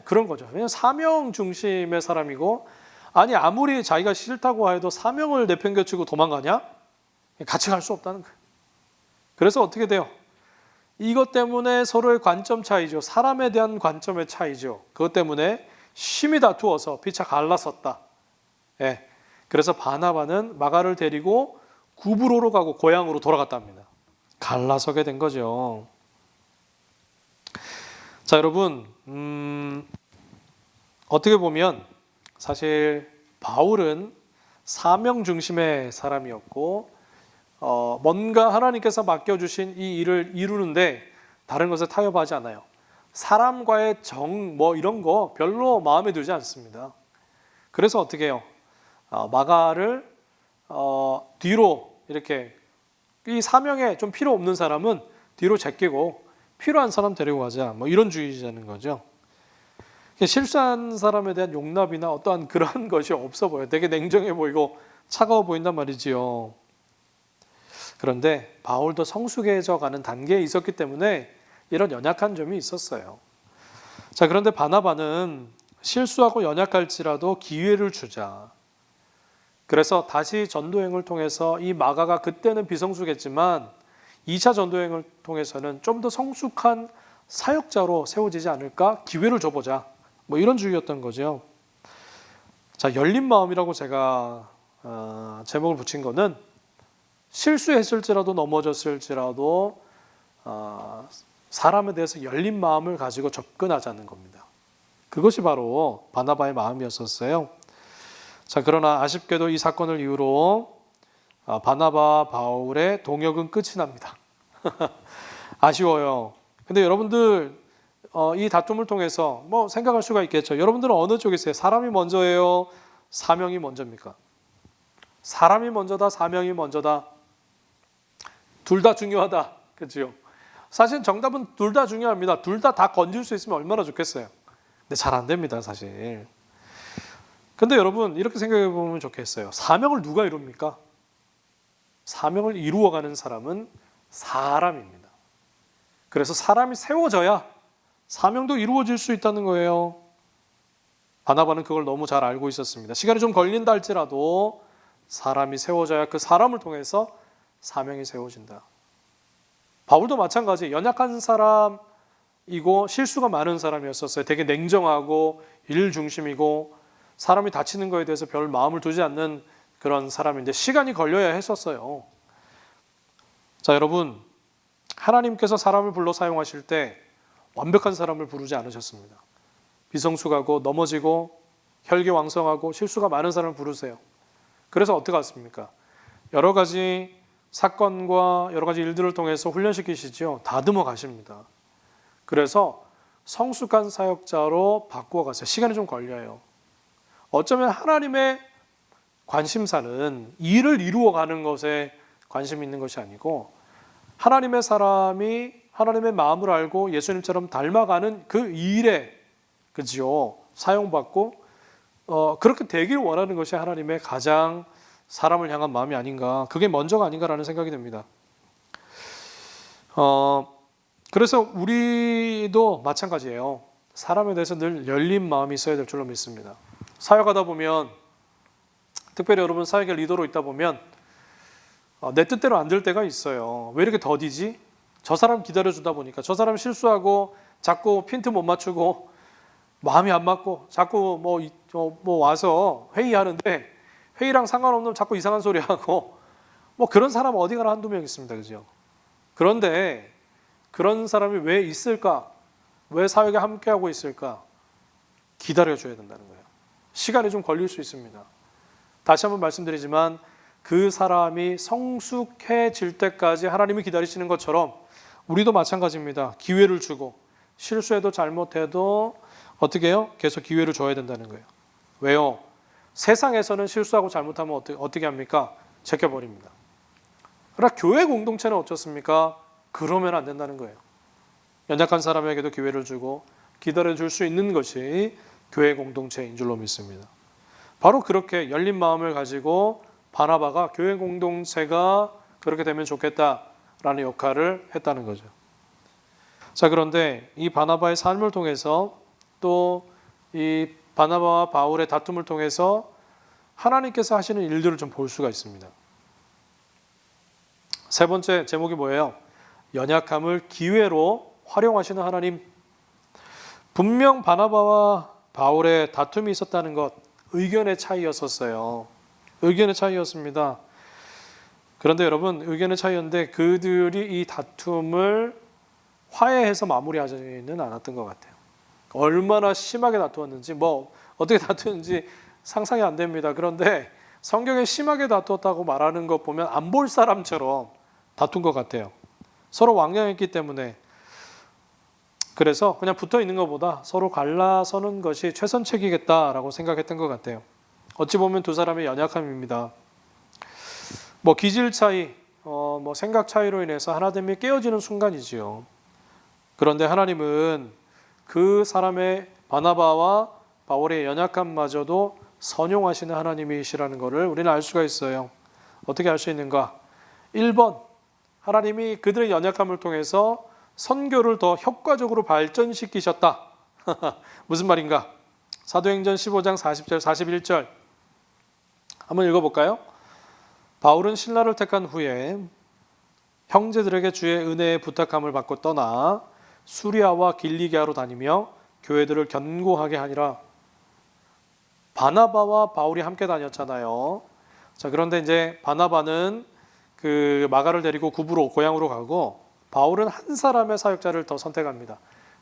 Speaker 1: 그런 거죠. 왜냐하면 사명 중심의 사람이고, 아니 아무리 자기가 싫다고 해도 사명을 내팽개치고 도망가냐? 같이 갈 수 없다는 거예요. 그래서 어떻게 돼요? 이것 때문에 서로의 관점 차이죠. 사람에 대한 관점의 차이죠. 그것 때문에 심히 다투어서 피차 갈라섰다. 그래서 바나바는 마가를 데리고 구브로로 가고 고향으로 돌아갔답니다. 갈라서게 된 거죠. 자, 여러분, 어떻게 보면 사실 바울은 사명 중심의 사람이었고, 뭔가 하나님께서 맡겨주신 이 일을 이루는데 다른 것에 타협하지 않아요. 사람과의 이런 거 별로 마음에 들지 않습니다. 그래서 어떻게 해요? 마가를 뒤로 이렇게, 이 사명에 좀 필요 없는 사람은 뒤로 제끼고 필요한 사람 데리고 가자, 이런 주의자는 거죠. 실수한 사람에 대한 용납이나 어떠한 그런 것이 없어 보여요. 되게 냉정해 보이고 차가워 보인단 말이지요. 그런데 바울도 성숙해져 가는 단계에 있었기 때문에 이런 연약한 점이 있었어요. 자, 그런데 바나바는 실수하고 연약할지라도 기회를 주자. 그래서 다시 전도행을 통해서 이 마가가 그때는 비성숙했지만 2차 전도행을 통해서는 좀 더 성숙한 사역자로 세워지지 않을까? 기회를 줘보자. 이런 주의였던 거죠. 자, 열린 마음이라고 제가 제목을 붙인 거는 실수했을지라도 넘어졌을지라도 사람에 대해서 열린 마음을 가지고 접근하자는 겁니다. 그것이 바로 바나바의 마음이었었어요. 자, 그러나 아쉽게도 이 사건을 이유로 바나바, 바울의 동역은 끝이 납니다. 아쉬워요. 근데 여러분들 이 다툼을 통해서 생각할 수가 있겠죠. 여러분들은 어느 쪽이세요? 사람이 먼저예요? 사명이 먼저입니까? 사람이 먼저다? 사명이 먼저다? 둘 다 중요하다. 그렇죠? 사실 정답은 둘 다 중요합니다. 둘 다 건질 수 있으면 얼마나 좋겠어요. 근데 잘 안 됩니다, 사실. 근데 여러분 이렇게 생각해 보면 좋겠어요. 사명을 누가 이룹니까? 사명을 이루어가는 사람은 사람입니다. 그래서 사람이 세워져야 사명도 이루어질 수 있다는 거예요. 바나바는 그걸 너무 잘 알고 있었습니다. 시간이 좀 걸린다 할지라도 사람이 세워져야 그 사람을 통해서 사명이 세워진다. 바울도 마찬가지, 연약한 사람이고 실수가 많은 사람이었었어요. 되게 냉정하고 일 중심이고 사람이 다치는 거에 대해서 별 마음을 두지 않는 그런 사람인데 시간이 걸려야 했었어요. 자, 여러분, 하나님께서 사람을 불러 사용하실 때 완벽한 사람을 부르지 않으셨습니다. 비성숙하고 넘어지고 혈기왕성하고 실수가 많은 사람을 부르세요. 그래서 어떻게 하십니까? 여러 가지 사건과 여러 가지 일들을 통해서 훈련시키시죠. 다듬어 가십니다. 그래서 성숙한 사역자로 바꾸어 가세요. 시간이 좀 걸려요. 어쩌면 하나님의 관심사는 일을 이루어가는 것에 관심이 있는 것이 아니고 하나님의 사람이 하나님의 마음을 알고 예수님처럼 닮아가는 그 일에 그죠? 사용받고 그렇게 되길 원하는 것이 하나님의 가장 사람을 향한 마음이 아닌가, 그게 먼저가 아닌가라는 생각이 듭니다. 그래서 우리도 마찬가지예요. 사람에 대해서 늘 열린 마음이 있어야 될 줄로 믿습니다. 사역하다 보면, 특별히 여러분 사역의 리더로 있다 보면 내 뜻대로 안 될 때가 있어요. 왜 이렇게 더디지? 저 사람 기다려주다 보니까 저 사람 실수하고 자꾸 핀트 못 맞추고 마음이 안 맞고 자꾸 뭐 와서 회의하는데 회의랑 상관없는 자꾸 이상한 소리 하고 뭐 그런 사람 어디 가나 한두 명 있습니다. 그죠? 그런데 그런 사람이 왜 있을까? 왜 사역에 함께하고 있을까? 기다려줘야 된다는 거예요. 시간이 좀 걸릴 수 있습니다. 다시 한번 말씀드리지만 그 사람이 성숙해질 때까지 하나님이 기다리시는 것처럼 우리도 마찬가지입니다. 기회를 주고 실수해도 잘못해도 어떻게 해요? 계속 기회를 줘야 된다는 거예요. 왜요? 세상에서는 실수하고 잘못하면 어떻게 합니까? 제껴버립니다. 그러나 교회 공동체는 어떻습니까? 그러면 안 된다는 거예요. 연약한 사람에게도 기회를 주고 기다려줄 수 있는 것이 교회 공동체인 줄로 믿습니다. 바로 그렇게 열린 마음을 가지고 바나바가 교회 공동체가 그렇게 되면 좋겠다라는 역할을 했다는 거죠. 자, 그런데 이 바나바의 삶을 통해서 또 이 바나바와 바울의 다툼을 통해서 하나님께서 하시는 일들을 좀 볼 수가 있습니다. 세 번째 제목이 뭐예요? 연약함을 기회로 활용하시는 하나님. 분명 바나바와 바울의 다툼이 있었다는 것, 의견의 차이였었어요. 의견의 차이였습니다. 그런데 여러분, 의견의 차이였는데 그들이 이 다툼을 화해해서 마무리하지는 않았던 것 같아요. 얼마나 심하게 다투었는지, 어떻게 다투는지 상상이 안 됩니다. 그런데 성경에 심하게 다투었다고 말하는 것 보면 안 볼 사람처럼 다툰 것 같아요. 서로 왕량했기 때문에. 그래서 그냥 붙어 있는 것보다 서로 갈라서는 것이 최선책이겠다라고 생각했던 것 같아요. 어찌 보면 두 사람의 연약함입니다. 기질 차이, 생각 차이로 인해서 하나됨이 깨어지는 순간이지요. 그런데 하나님은 그 사람의 바나바와 바울의 연약함마저도 선용하시는 하나님이시라는 것을 우리는 알 수가 있어요. 어떻게 알 수 있는가? 1번, 하나님이 그들의 연약함을 통해서 선교를 더 효과적으로 발전시키셨다. 무슨 말인가? 사도행전 15장 40절, 41절 한번 읽어볼까요? 바울은 신라를 택한 후에 형제들에게 주의 은혜의 부탁함을 받고 떠나 수리아와 길리기아로 다니며 교회들을 견고하게 하니라. 바나바와 바울이 함께 다녔잖아요. 자, 그런데 이제 바나바는 그 마가를 데리고 구브로 고향으로 가고 바울은 한 사람의 사역자를 더 선택합니다.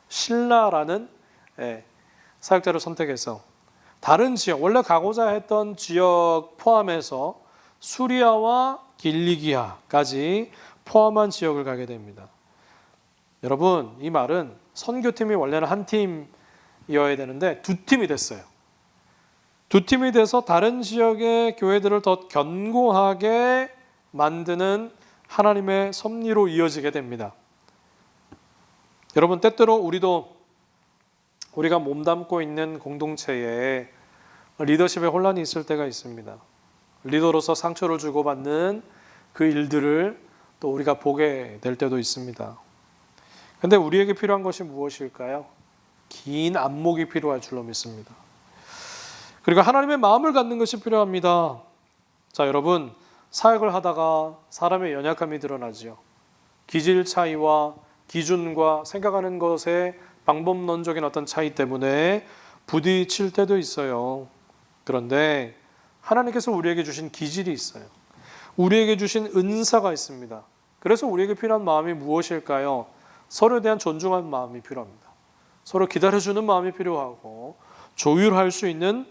Speaker 1: 신라라는 사역자를 선택해서 다른 지역, 원래 가고자 했던 지역 포함해서 수리아와 길리기아까지 포함한 지역을 가게 됩니다. 여러분, 이 말은 선교팀이 원래는 한 팀이어야 되는데 두 팀이 됐어요. 두 팀이 돼서 다른 지역의 교회들을 더 견고하게 만드는 하나님의 섭리로 이어지게 됩니다. 여러분, 때때로 우리가 몸담고 있는 공동체에 리더십의 혼란이 있을 때가 있습니다. 리더로서 상처를 주고받는 그 일들을 또 우리가 보게 될 때도 있습니다. 근데 우리에게 필요한 것이 무엇일까요? 긴 안목이 필요할 줄로 믿습니다. 그리고 하나님의 마음을 갖는 것이 필요합니다. 자, 여러분, 사역을 하다가 사람의 연약함이 드러나지요. 기질 차이와 기준과 생각하는 것의 방법론적인 어떤 차이 때문에 부딪힐 때도 있어요. 그런데 하나님께서 우리에게 주신 기질이 있어요. 우리에게 주신 은사가 있습니다. 그래서 우리에게 필요한 마음이 무엇일까요? 서로에 대한 존중하는 마음이 필요합니다. 서로 기다려주는 마음이 필요하고 조율할 수 있는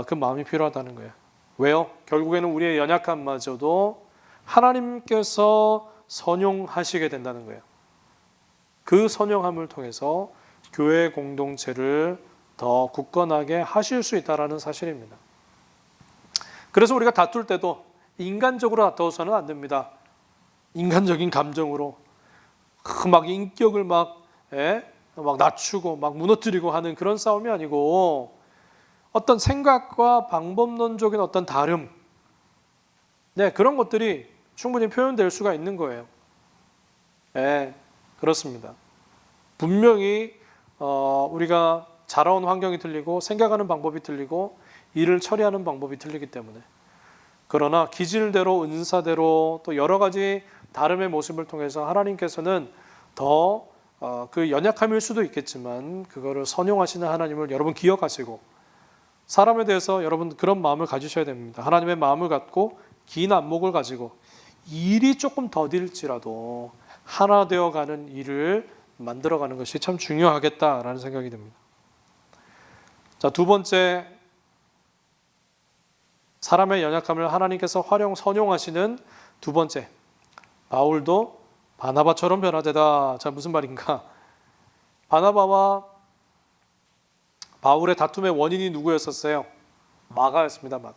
Speaker 1: 그 마음이 필요하다는 거예요. 왜요? 결국에는 우리의 연약함마저도 하나님께서 선용하시게 된다는 거예요. 그 선용함을 통해서 교회 공동체를 더 굳건하게 하실 수 있다는 사실입니다. 그래서 우리가 다툴 때도 인간적으로 다투어서는 안 됩니다. 인간적인 감정으로 막 인격을 막 낮추고 막 무너뜨리고 하는 그런 싸움이 아니고 어떤 생각과 방법론적인 어떤 다름, 그런 것들이 충분히 표현될 수가 있는 거예요. 그렇습니다. 분명히 우리가 자라온 환경이 틀리고 생각하는 방법이 틀리고 일을 처리하는 방법이 틀리기 때문에, 그러나 기질대로 은사대로 또 여러 가지 다름의 모습을 통해서 하나님께서는 더 그 연약함일 수도 있겠지만 그거를 선용하시는 하나님을 여러분 기억하시고, 사람에 대해서 여러분 그런 마음을 가지셔야 됩니다. 하나님의 마음을 갖고 긴 안목을 가지고 일이 조금 더딜지라도 하나 되어가는 일을 만들어가는 것이 참 중요하겠다라는 생각이 듭니다. 자, 두 번째, 사람의 연약함을 하나님께서 선용하시는 두 번째, 바울도 바나바처럼 변화되다. 자, 무슨 말인가? 바나바와 바울의 다툼의 원인이 누구였었어요? 마가였습니다. 마가.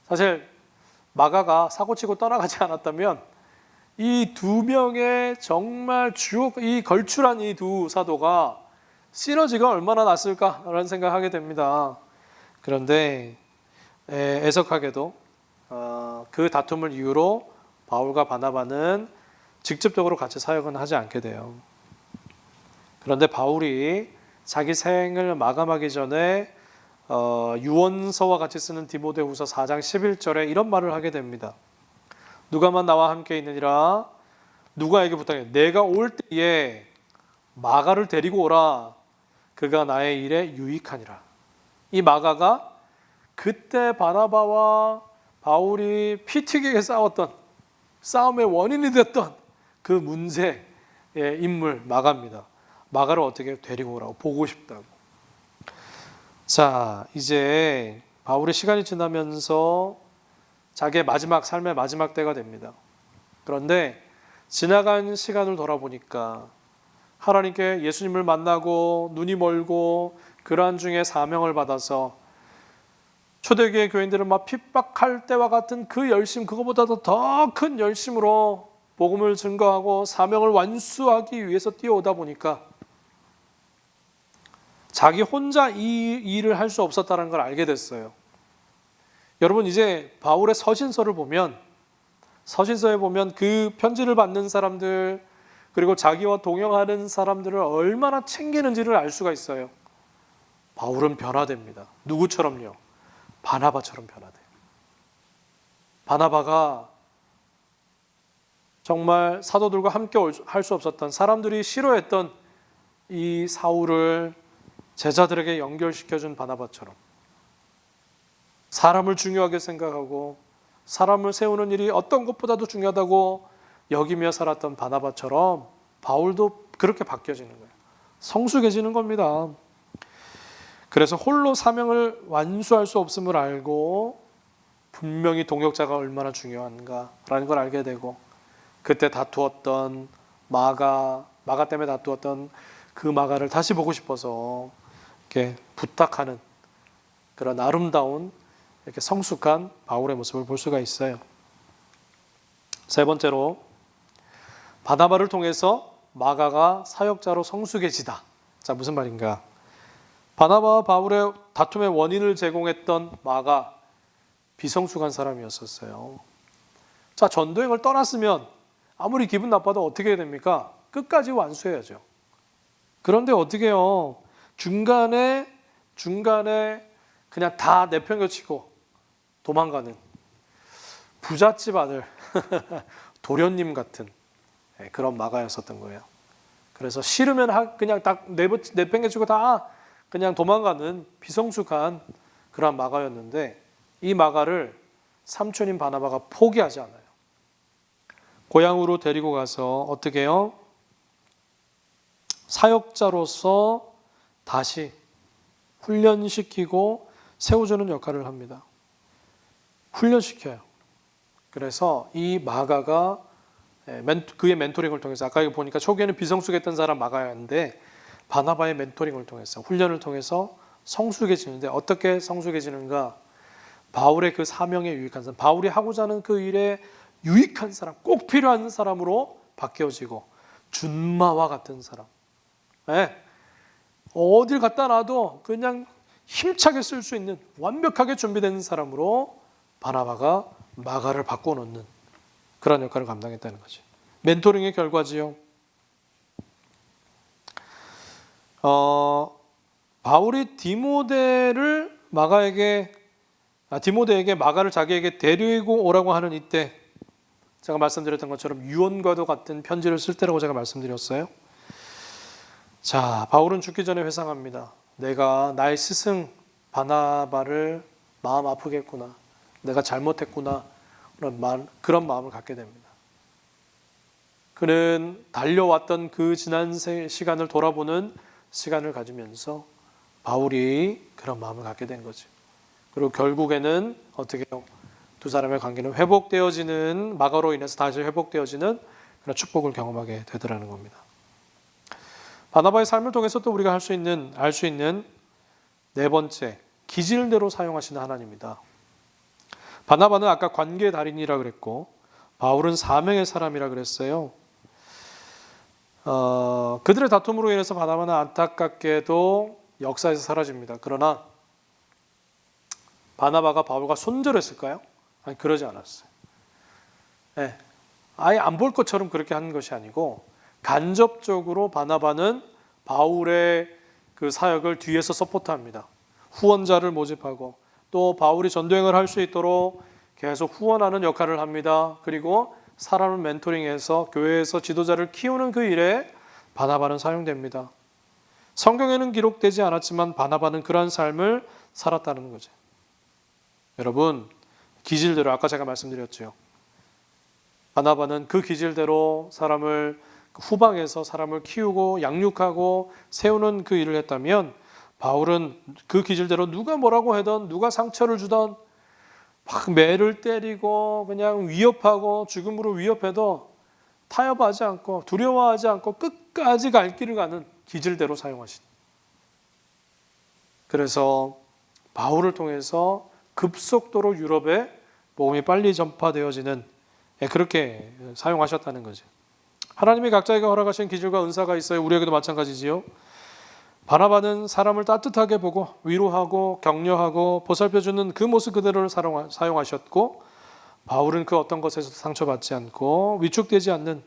Speaker 1: 사실 마가가 사고치고 떠나가지 않았다면 이 두 명의 정말 이 걸출한 이 두 사도가 시너지가 얼마나 났을까라는 생각하게 됩니다. 그런데 애석하게도 그 다툼을 이유로 바울과 바나바는 직접적으로 같이 사역은 하지 않게 돼요. 그런데 바울이 자기 생을 마감하기 전에 유언서와 같이 쓰는 디모데후서 4장 11절에 이런 말을 하게 됩니다. 누가만 나와 함께 있느니라. 누가에게 부탁해. 내가 올 때에 마가를 데리고 오라. 그가 나의 일에 유익하니라. 이 마가가 그때 바나바와 바울이 피 튀기게 싸웠던 싸움의 원인이 됐던 그 문제의 인물 마가입니다. 마가를 어떻게 데리고 오라고, 보고 싶다고. 자, 이제 바울의 시간이 지나면서 자기의 삶의 마지막 때가 됩니다. 그런데 지나간 시간을 돌아보니까 하나님께 예수님을 만나고 눈이 멀고 그러한 중에 사명을 받아서 초대교회 교인들을 막 핍박할 때와 같은 그 열심, 그거보다도 더 큰 열심으로 복음을 증거하고 사명을 완수하기 위해서 뛰어오다 보니까 자기 혼자 이 일을 할 수 없었다는 걸 알게 됐어요. 여러분, 이제 바울의 서신서에 보면 그 편지를 받는 사람들, 그리고 자기와 동행하는 사람들을 얼마나 챙기는지를 알 수가 있어요. 바울은 변화됩니다. 누구처럼요? 바나바처럼 변화돼요. 바나바가 정말 사도들과 함께 할 수 없었던, 사람들이 싫어했던 이 사울을 제자들에게 연결시켜준 바나바처럼 사람을 중요하게 생각하고 사람을 세우는 일이 어떤 것보다도 중요하다고 여기며 살았던 바나바처럼 바울도 그렇게 바뀌어지는 거예요. 성숙해지는 겁니다. 그래서 홀로 사명을 완수할 수 없음을 알고 분명히 동역자가 얼마나 중요한가라는 걸 알게 되고, 그때 다투었던 마가 때문에 다투었던 그 마가를 다시 보고 싶어서 이렇게 부탁하는 그런 아름다운 이렇게 성숙한 바울의 모습을 볼 수가 있어요. 세 번째로, 바나바를 통해서 마가가 사역자로 성숙해지다. 자, 무슨 말인가? 바나바와 바울의 다툼의 원인을 제공했던 마가 비성숙한 사람이었었어요. 자, 전도행을 떠났으면 아무리 기분 나빠도 어떻게 해야 됩니까? 끝까지 완수해야죠. 그런데 어떻게 해요? 중간에 그냥 다 내팽겨치고 도망가는 부잣집 아들 도련님 같은 그런 마가였었던 거예요. 그래서 싫으면 그냥 딱 내팽개치고 다 그냥 도망가는 비성숙한 그런 마가였는데, 이 마가를 삼촌인 바나바가 포기하지 않아요. 고향으로 데리고 가서 어떻게 해요? 사역자로서 다시 훈련시키고 세워주는 역할을 합니다. 훈련시켜요. 그래서 이 마가가 그의 멘토링을 통해서, 아까 보니까 초기에는 비성숙했던 사람 마가였는데 바나바의 멘토링을 통해서, 훈련을 통해서 성숙해지는데, 어떻게 성숙해지는가? 바울의 그 사명에 유익한 사람, 바울이 하고자 하는 그 일에 유익한 사람, 꼭 필요한 사람으로 바뀌어지고, 준마와 같은 사람, 어딜 갖다 놔도 그냥 힘차게 쓸 수 있는 완벽하게 준비된 사람으로 바나바가 마가를 바꿔놓는 그런 역할을 감당했다는 거죠. 멘토링의 결과지요. 바울이 디모데에게 마가를 자기에게 데리고 오라고 하는 이때, 제가 말씀드렸던 것처럼 유언과도 같은 편지를 쓸 때라고 제가 말씀드렸어요. 자, 바울은 죽기 전에 회상합니다. 내가 나의 스승 바나바를 마음 아프게 했구나, 내가 잘못했구나, 그런 마음을 갖게 됩니다. 그는 달려왔던 그 지난 시간을 돌아보는 시간을 가지면서 바울이 그런 마음을 갖게 된 거죠. 그리고 결국에는 어떻게 해요? 두 사람의 관계는 회복되어지는, 마가로 인해서 다시 회복되어지는 그런 축복을 경험하게 되더라는 겁니다. 바나바의 삶을 통해서 또 우리가 알 수 있는 네 번째, 기질대로 사용하시는 하나님이다. 바나바는 아까 관계 달인이라 그랬고, 바울은 사명의 사람이라 그랬어요. 그들의 다툼으로 인해서 바나바는 안타깝게도 역사에서 사라집니다. 그러나 바나바가 바울과 손절했을까요? 아니, 그러지 않았어요. 아예 안 볼 것처럼 그렇게 하는 것이 아니고, 간접적으로 바나바는 바울의 그 사역을 뒤에서 서포트합니다. 후원자를 모집하고, 또 바울이 전도행을 할 수 있도록 계속 후원하는 역할을 합니다. 그리고 사람을 멘토링해서 교회에서 지도자를 키우는 그 일에 바나바는 사용됩니다. 성경에는 기록되지 않았지만 바나바는 그러한 삶을 살았다는 거죠. 여러분, 기질대로, 아까 제가 말씀드렸죠. 바나바는 그 기질대로 후방에서 사람을 키우고 양육하고 세우는 그 일을 했다면, 바울은 그 기질대로 누가 뭐라고 하던, 누가 상처를 주던, 막 매를 때리고 그냥 위협하고 죽음으로 위협해도 타협하지 않고 두려워하지 않고 끝까지 갈 길을 가는 기질대로 사용하신. 그래서 바울을 통해서 급속도로 유럽에 복음이 빨리 전파되어지는, 그렇게 사용하셨다는 거죠. 하나님이 각자에게 허락하신 기질과 은사가 있어요. 우리에게도 마찬가지지요. 바나바는 사람을 따뜻하게 보고 위로하고 격려하고 보살펴주는 그 모습 그대로를 사용하셨고, 바울은 그 어떤 것에서도 상처받지 않고 위축되지 않는,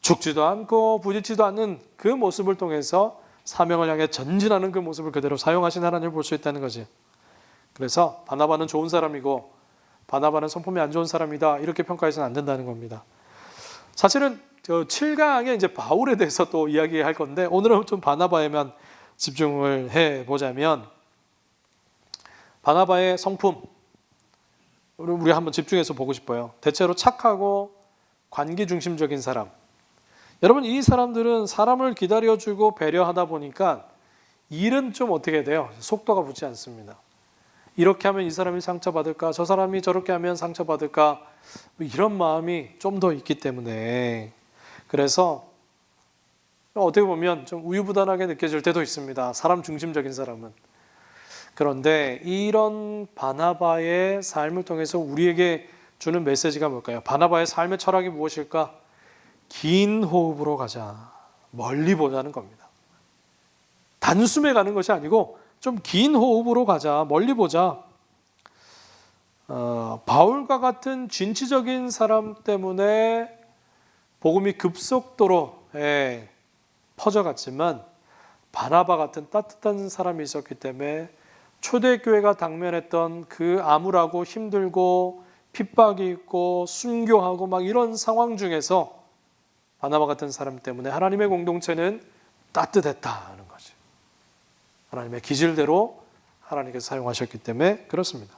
Speaker 1: 죽지도 않고 부딪히지도 않는 그 모습을 통해서 사명을 향해 전진하는 그 모습을 그대로 사용하신 하나님을 볼 수 있다는 거지. 그래서 바나바는 좋은 사람이고 바나바는 성품이 안 좋은 사람이다, 이렇게 평가해서는 안 된다는 겁니다. 사실은 7강에 이제 바울에 대해서 또 이야기할 건데, 오늘은 좀 바나바에만 집중을 해보자면, 바나바의 성품, 우리 한번 집중해서 보고 싶어요. 대체로 착하고 관계 중심적인 사람. 여러분, 이 사람들은 사람을 기다려주고 배려하다 보니까 일은 좀 어떻게 돼요? 속도가 붙지 않습니다. 이렇게 하면 이 사람이 상처받을까, 저 사람이 저렇게 하면 상처받을까, 이런 마음이 좀 더 있기 때문에, 그래서 어떻게 보면 좀 우유부단하게 느껴질 때도 있습니다. 사람 중심적인 사람은. 그런데 이런 바나바의 삶을 통해서 우리에게 주는 메시지가 뭘까요? 바나바의 삶의 철학이 무엇일까? 긴 호흡으로 가자. 멀리 보자는 겁니다. 단숨에 가는 것이 아니고 좀 긴 호흡으로 가자. 멀리 보자. 바울과 같은 진취적인 사람 때문에 복음이 급속도로 퍼져갔지만, 바나바 같은 따뜻한 사람이 있었기 때문에 초대교회가 당면했던 그 암울하고 힘들고 핍박이 있고 순교하고 막 이런 상황 중에서 바나바 같은 사람 때문에 하나님의 공동체는 따뜻했다는 거죠. 하나님의 기질대로 하나님께서 사용하셨기 때문에 그렇습니다.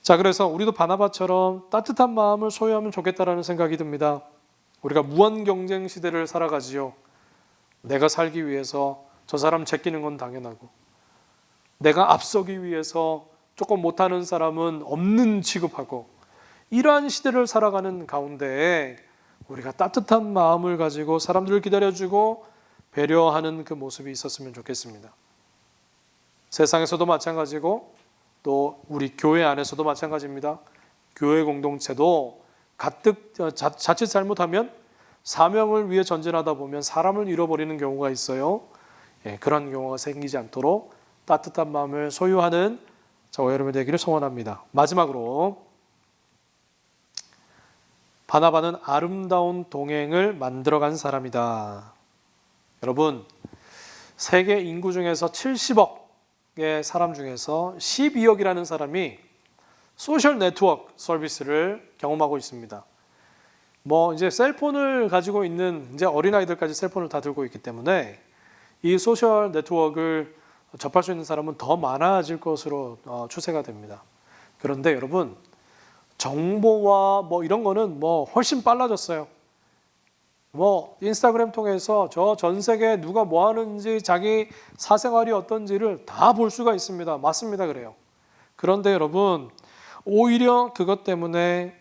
Speaker 1: 자, 그래서 우리도 바나바처럼 따뜻한 마음을 소유하면 좋겠다라는 생각이 듭니다. 우리가 무한 경쟁 시대를 살아가지요. 내가 살기 위해서 저 사람 제끼는 건 당연하고, 내가 앞서기 위해서 조금 못하는 사람은 없는 취급하고, 이러한 시대를 살아가는 가운데 우리가 따뜻한 마음을 가지고 사람들을 기다려주고 배려하는 그 모습이 있었으면 좋겠습니다. 세상에서도 마찬가지고 또 우리 교회 안에서도 마찬가지입니다. 교회 공동체도 가뜩 자칫 잘못하면 사명을 위해 전진하다 보면 사람을 잃어버리는 경우가 있어요. 그런 경우가 생기지 않도록 따뜻한 마음을 소유하는 저와 여러분이 되기를 소원합니다. 마지막으로 바나바는 아름다운 동행을 만들어간 사람이다. 여러분, 세계 인구 중에서 70억의 사람 중에서 12억이라는 사람이 소셜 네트워크 서비스를 경험하고 있습니다. 이제 셀폰을 가지고 있는 이제 어린아이들까지 셀폰을 다 들고 있기 때문에 이 소셜 네트워크를 접할 수 있는 사람은 더 많아질 것으로 추세가 됩니다. 그런데 여러분, 정보와 이런 거는 훨씬 빨라졌어요. 인스타그램 통해서 저 전 세계에 누가 뭐 하는지 자기 사생활이 어떤지를 다 볼 수가 있습니다. 맞습니다. 그래요. 그런데 여러분, 오히려 그것 때문에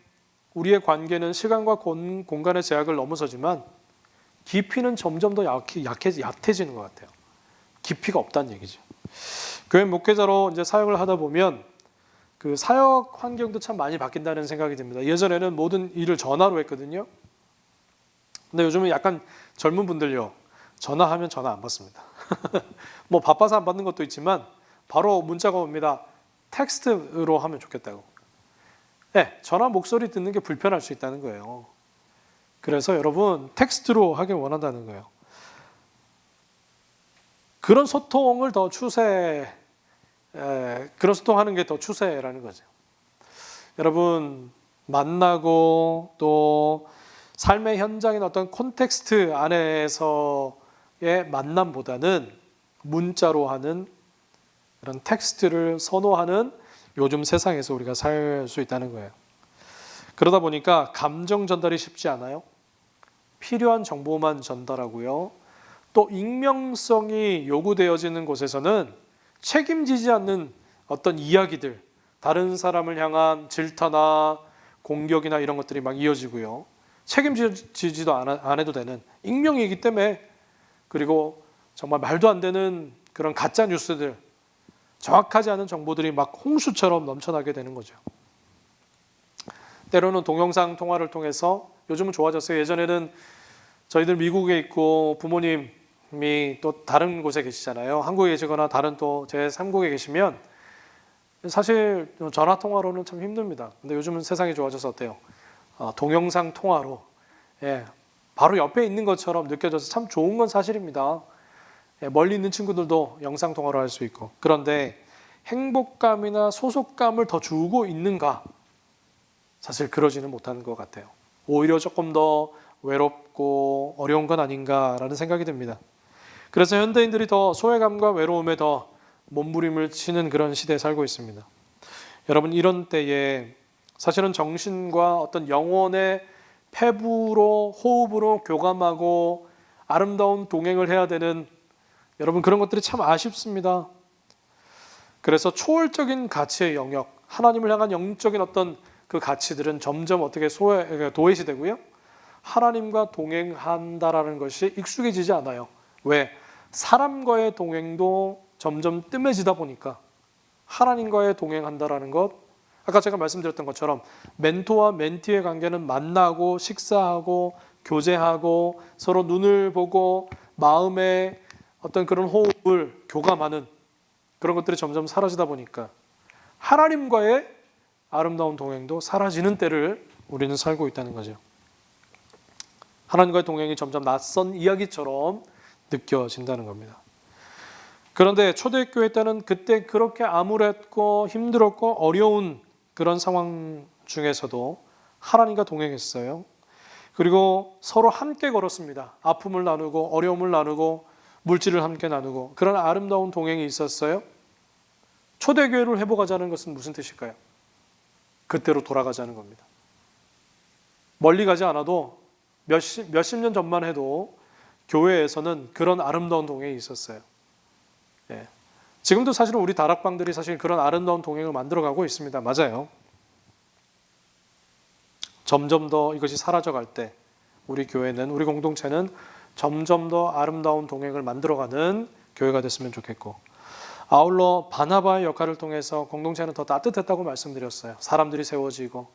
Speaker 1: 우리의 관계는 시간과 공간의 제약을 넘어서지만 깊이는 점점 더 얕해지는 것 같아요. 깊이가 없다는 얘기죠. 교회 목회자로 이제 사역을 하다 보면 그 사역 환경도 참 많이 바뀐다는 생각이 듭니다. 예전에는 모든 일을 전화로 했거든요. 근데 요즘은 약간 젊은 분들요, 전화하면 전화 안 받습니다. 바빠서 안 받는 것도 있지만 바로 문자가 옵니다. 텍스트로 하면 좋겠다고. 전화 목소리 듣는 게 불편할 수 있다는 거예요. 그래서 여러분, 텍스트로 하길 원한다는 거예요. 그런 소통을 더 그런 소통하는 게 더 추세라는 거죠. 여러분, 만나고 또 삶의 현장인 어떤 콘텍스트 안에서의 만남보다는 문자로 하는 이런 텍스트를 선호하는 요즘 세상에서 우리가 살 수 있다는 거예요. 그러다 보니까 감정 전달이 쉽지 않아요. 필요한 정보만 전달하고요. 또 익명성이 요구되어지는 곳에서는 책임지지 않는 어떤 이야기들, 다른 사람을 향한 질타나 공격이나 이런 것들이 막 이어지고요. 책임지지도 안 해도 되는 익명이기 때문에, 그리고 정말 말도 안 되는 그런 가짜 뉴스들, 정확하지 않은 정보들이 막 홍수처럼 넘쳐나게 되는 거죠. 때로는 동영상 통화를 통해서, 요즘은 좋아졌어요. 예전에는 저희들 미국에 있고 부모님이 또 다른 곳에 계시잖아요. 한국에 계시거나 다른 또 제3국에 계시면 사실 전화 통화로는 참 힘듭니다. 근데 요즘은 세상이 좋아져서 어때요? 동영상 통화로 바로 옆에 있는 것처럼 느껴져서 참 좋은 건 사실입니다. 멀리 있는 친구들도 영상 통화로 할 수 있고. 그런데 행복감이나 소속감을 더 주고 있는가? 사실 그러지는 못하는 것 같아요. 오히려 조금 더 외롭고 어려운 건 아닌가라는 생각이 듭니다. 그래서 현대인들이 더 소외감과 외로움에 더 몸부림을 치는 그런 시대에 살고 있습니다. 여러분, 이런 때에 사실은 정신과 어떤 영혼의 패부로, 호흡으로 교감하고 아름다운 동행을 해야 되는, 여러분, 그런 것들이 참 아쉽습니다. 그래서 초월적인 가치의 영역, 하나님을 향한 영적인 어떤 그 가치들은 점점 어떻게 도외시 되고요. 하나님과 동행한다라는 것이 익숙해지지 않아요. 왜? 사람과의 동행도 점점 뜸해지다 보니까 하나님과의 동행한다라는 것, 아까 제가 말씀드렸던 것처럼 멘토와 멘티의 관계는 만나고 식사하고 교제하고 서로 눈을 보고 마음의 어떤 그런 호흡을 교감하는 그런 것들이 점점 사라지다 보니까 하나님과의 아름다운 동행도 사라지는 때를 우리는 살고 있다는 거죠. 하나님과의 동행이 점점 낯선 이야기처럼 느껴진다는 겁니다. 그런데 초대교회 때는 그때 그렇게 암울했고 힘들었고 어려운 그런 상황 중에서도 하나님과 동행했어요. 그리고 서로 함께 걸었습니다. 아픔을 나누고 어려움을 나누고 물질을 함께 나누고 그런 아름다운 동행이 있었어요. 초대교회를 회복하자는 것은 무슨 뜻일까요? 그때로 돌아가자는 겁니다. 멀리 가지 않아도 몇십 년 전만 해도 교회에서는 그런 아름다운 동행이 있었어요. 예. 지금도 사실은 우리 다락방들이 사실 그런 아름다운 동행을 만들어가고 있습니다. 맞아요. 점점 더 이것이 사라져갈 때 우리 교회는, 우리 공동체는 점점 더 아름다운 동행을 만들어가는 교회가 됐으면 좋겠고, 아울러 바나바의 역할을 통해서 공동체는 더 따뜻했다고 말씀드렸어요. 사람들이 세워지고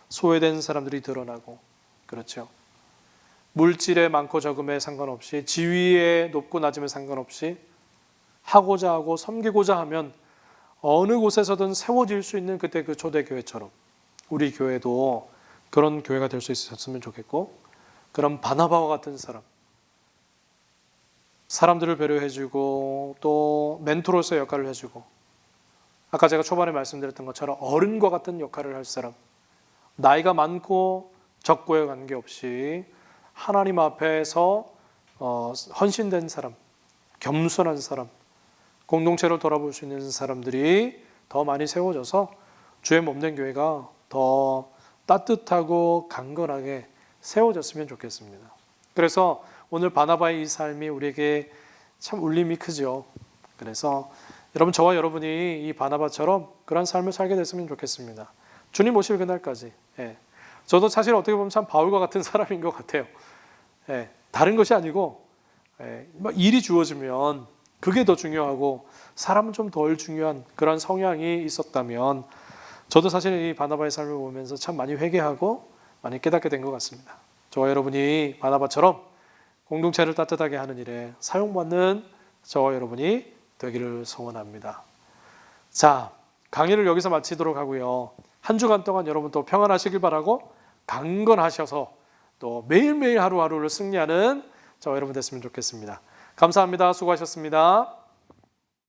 Speaker 1: 소외된 사람들이 드러나고, 그렇죠. 물질의 많고 적음에 상관없이, 지위의 높고 낮음에 상관없이 하고자 하고 섬기고자 하면 어느 곳에서든 세워질 수 있는 그때 그 초대교회처럼 우리 교회도 그런 교회가 될 수 있었으면 좋겠고, 그런 바나바와 같은 사람들을 배려해주고 또 멘토로서의 역할을 해주고, 아까 제가 초반에 말씀드렸던 것처럼 어른과 같은 역할을 할 사람, 나이가 많고 적고에 관계없이 하나님 앞에서 헌신된 사람, 겸손한 사람, 공동체를 돌아볼 수 있는 사람들이 더 많이 세워져서 주의 몸된 교회가 더 따뜻하고 강건하게 세워졌으면 좋겠습니다. 그래서 오늘 바나바의 이 삶이 우리에게 참 울림이 크죠. 그래서 여러분, 저와 여러분이 이 바나바처럼 그런 삶을 살게 됐으면 좋겠습니다. 주님 오실 그날까지. 예. 저도 사실 어떻게 보면 참 바울과 같은 사람인 것 같아요. 예. 다른 것이 아니고 일이 주어지면 그게 더 중요하고 사람은 좀 덜 중요한 그런 성향이 있었다면, 저도 사실 이 바나바의 삶을 보면서 참 많이 회개하고 많이 깨닫게 된 것 같습니다. 저와 여러분이 바나바처럼 공동체를 따뜻하게 하는 일에 사용받는 저와 여러분이 되기를 소원합니다. 자, 강의를 여기서 마치도록 하고요. 한 주간 동안 여러분 또 평안하시길 바라고, 강건하셔서 또 매일매일 하루하루를 승리하는 저와 여러분 됐으면 좋겠습니다. 감사합니다. 수고하셨습니다.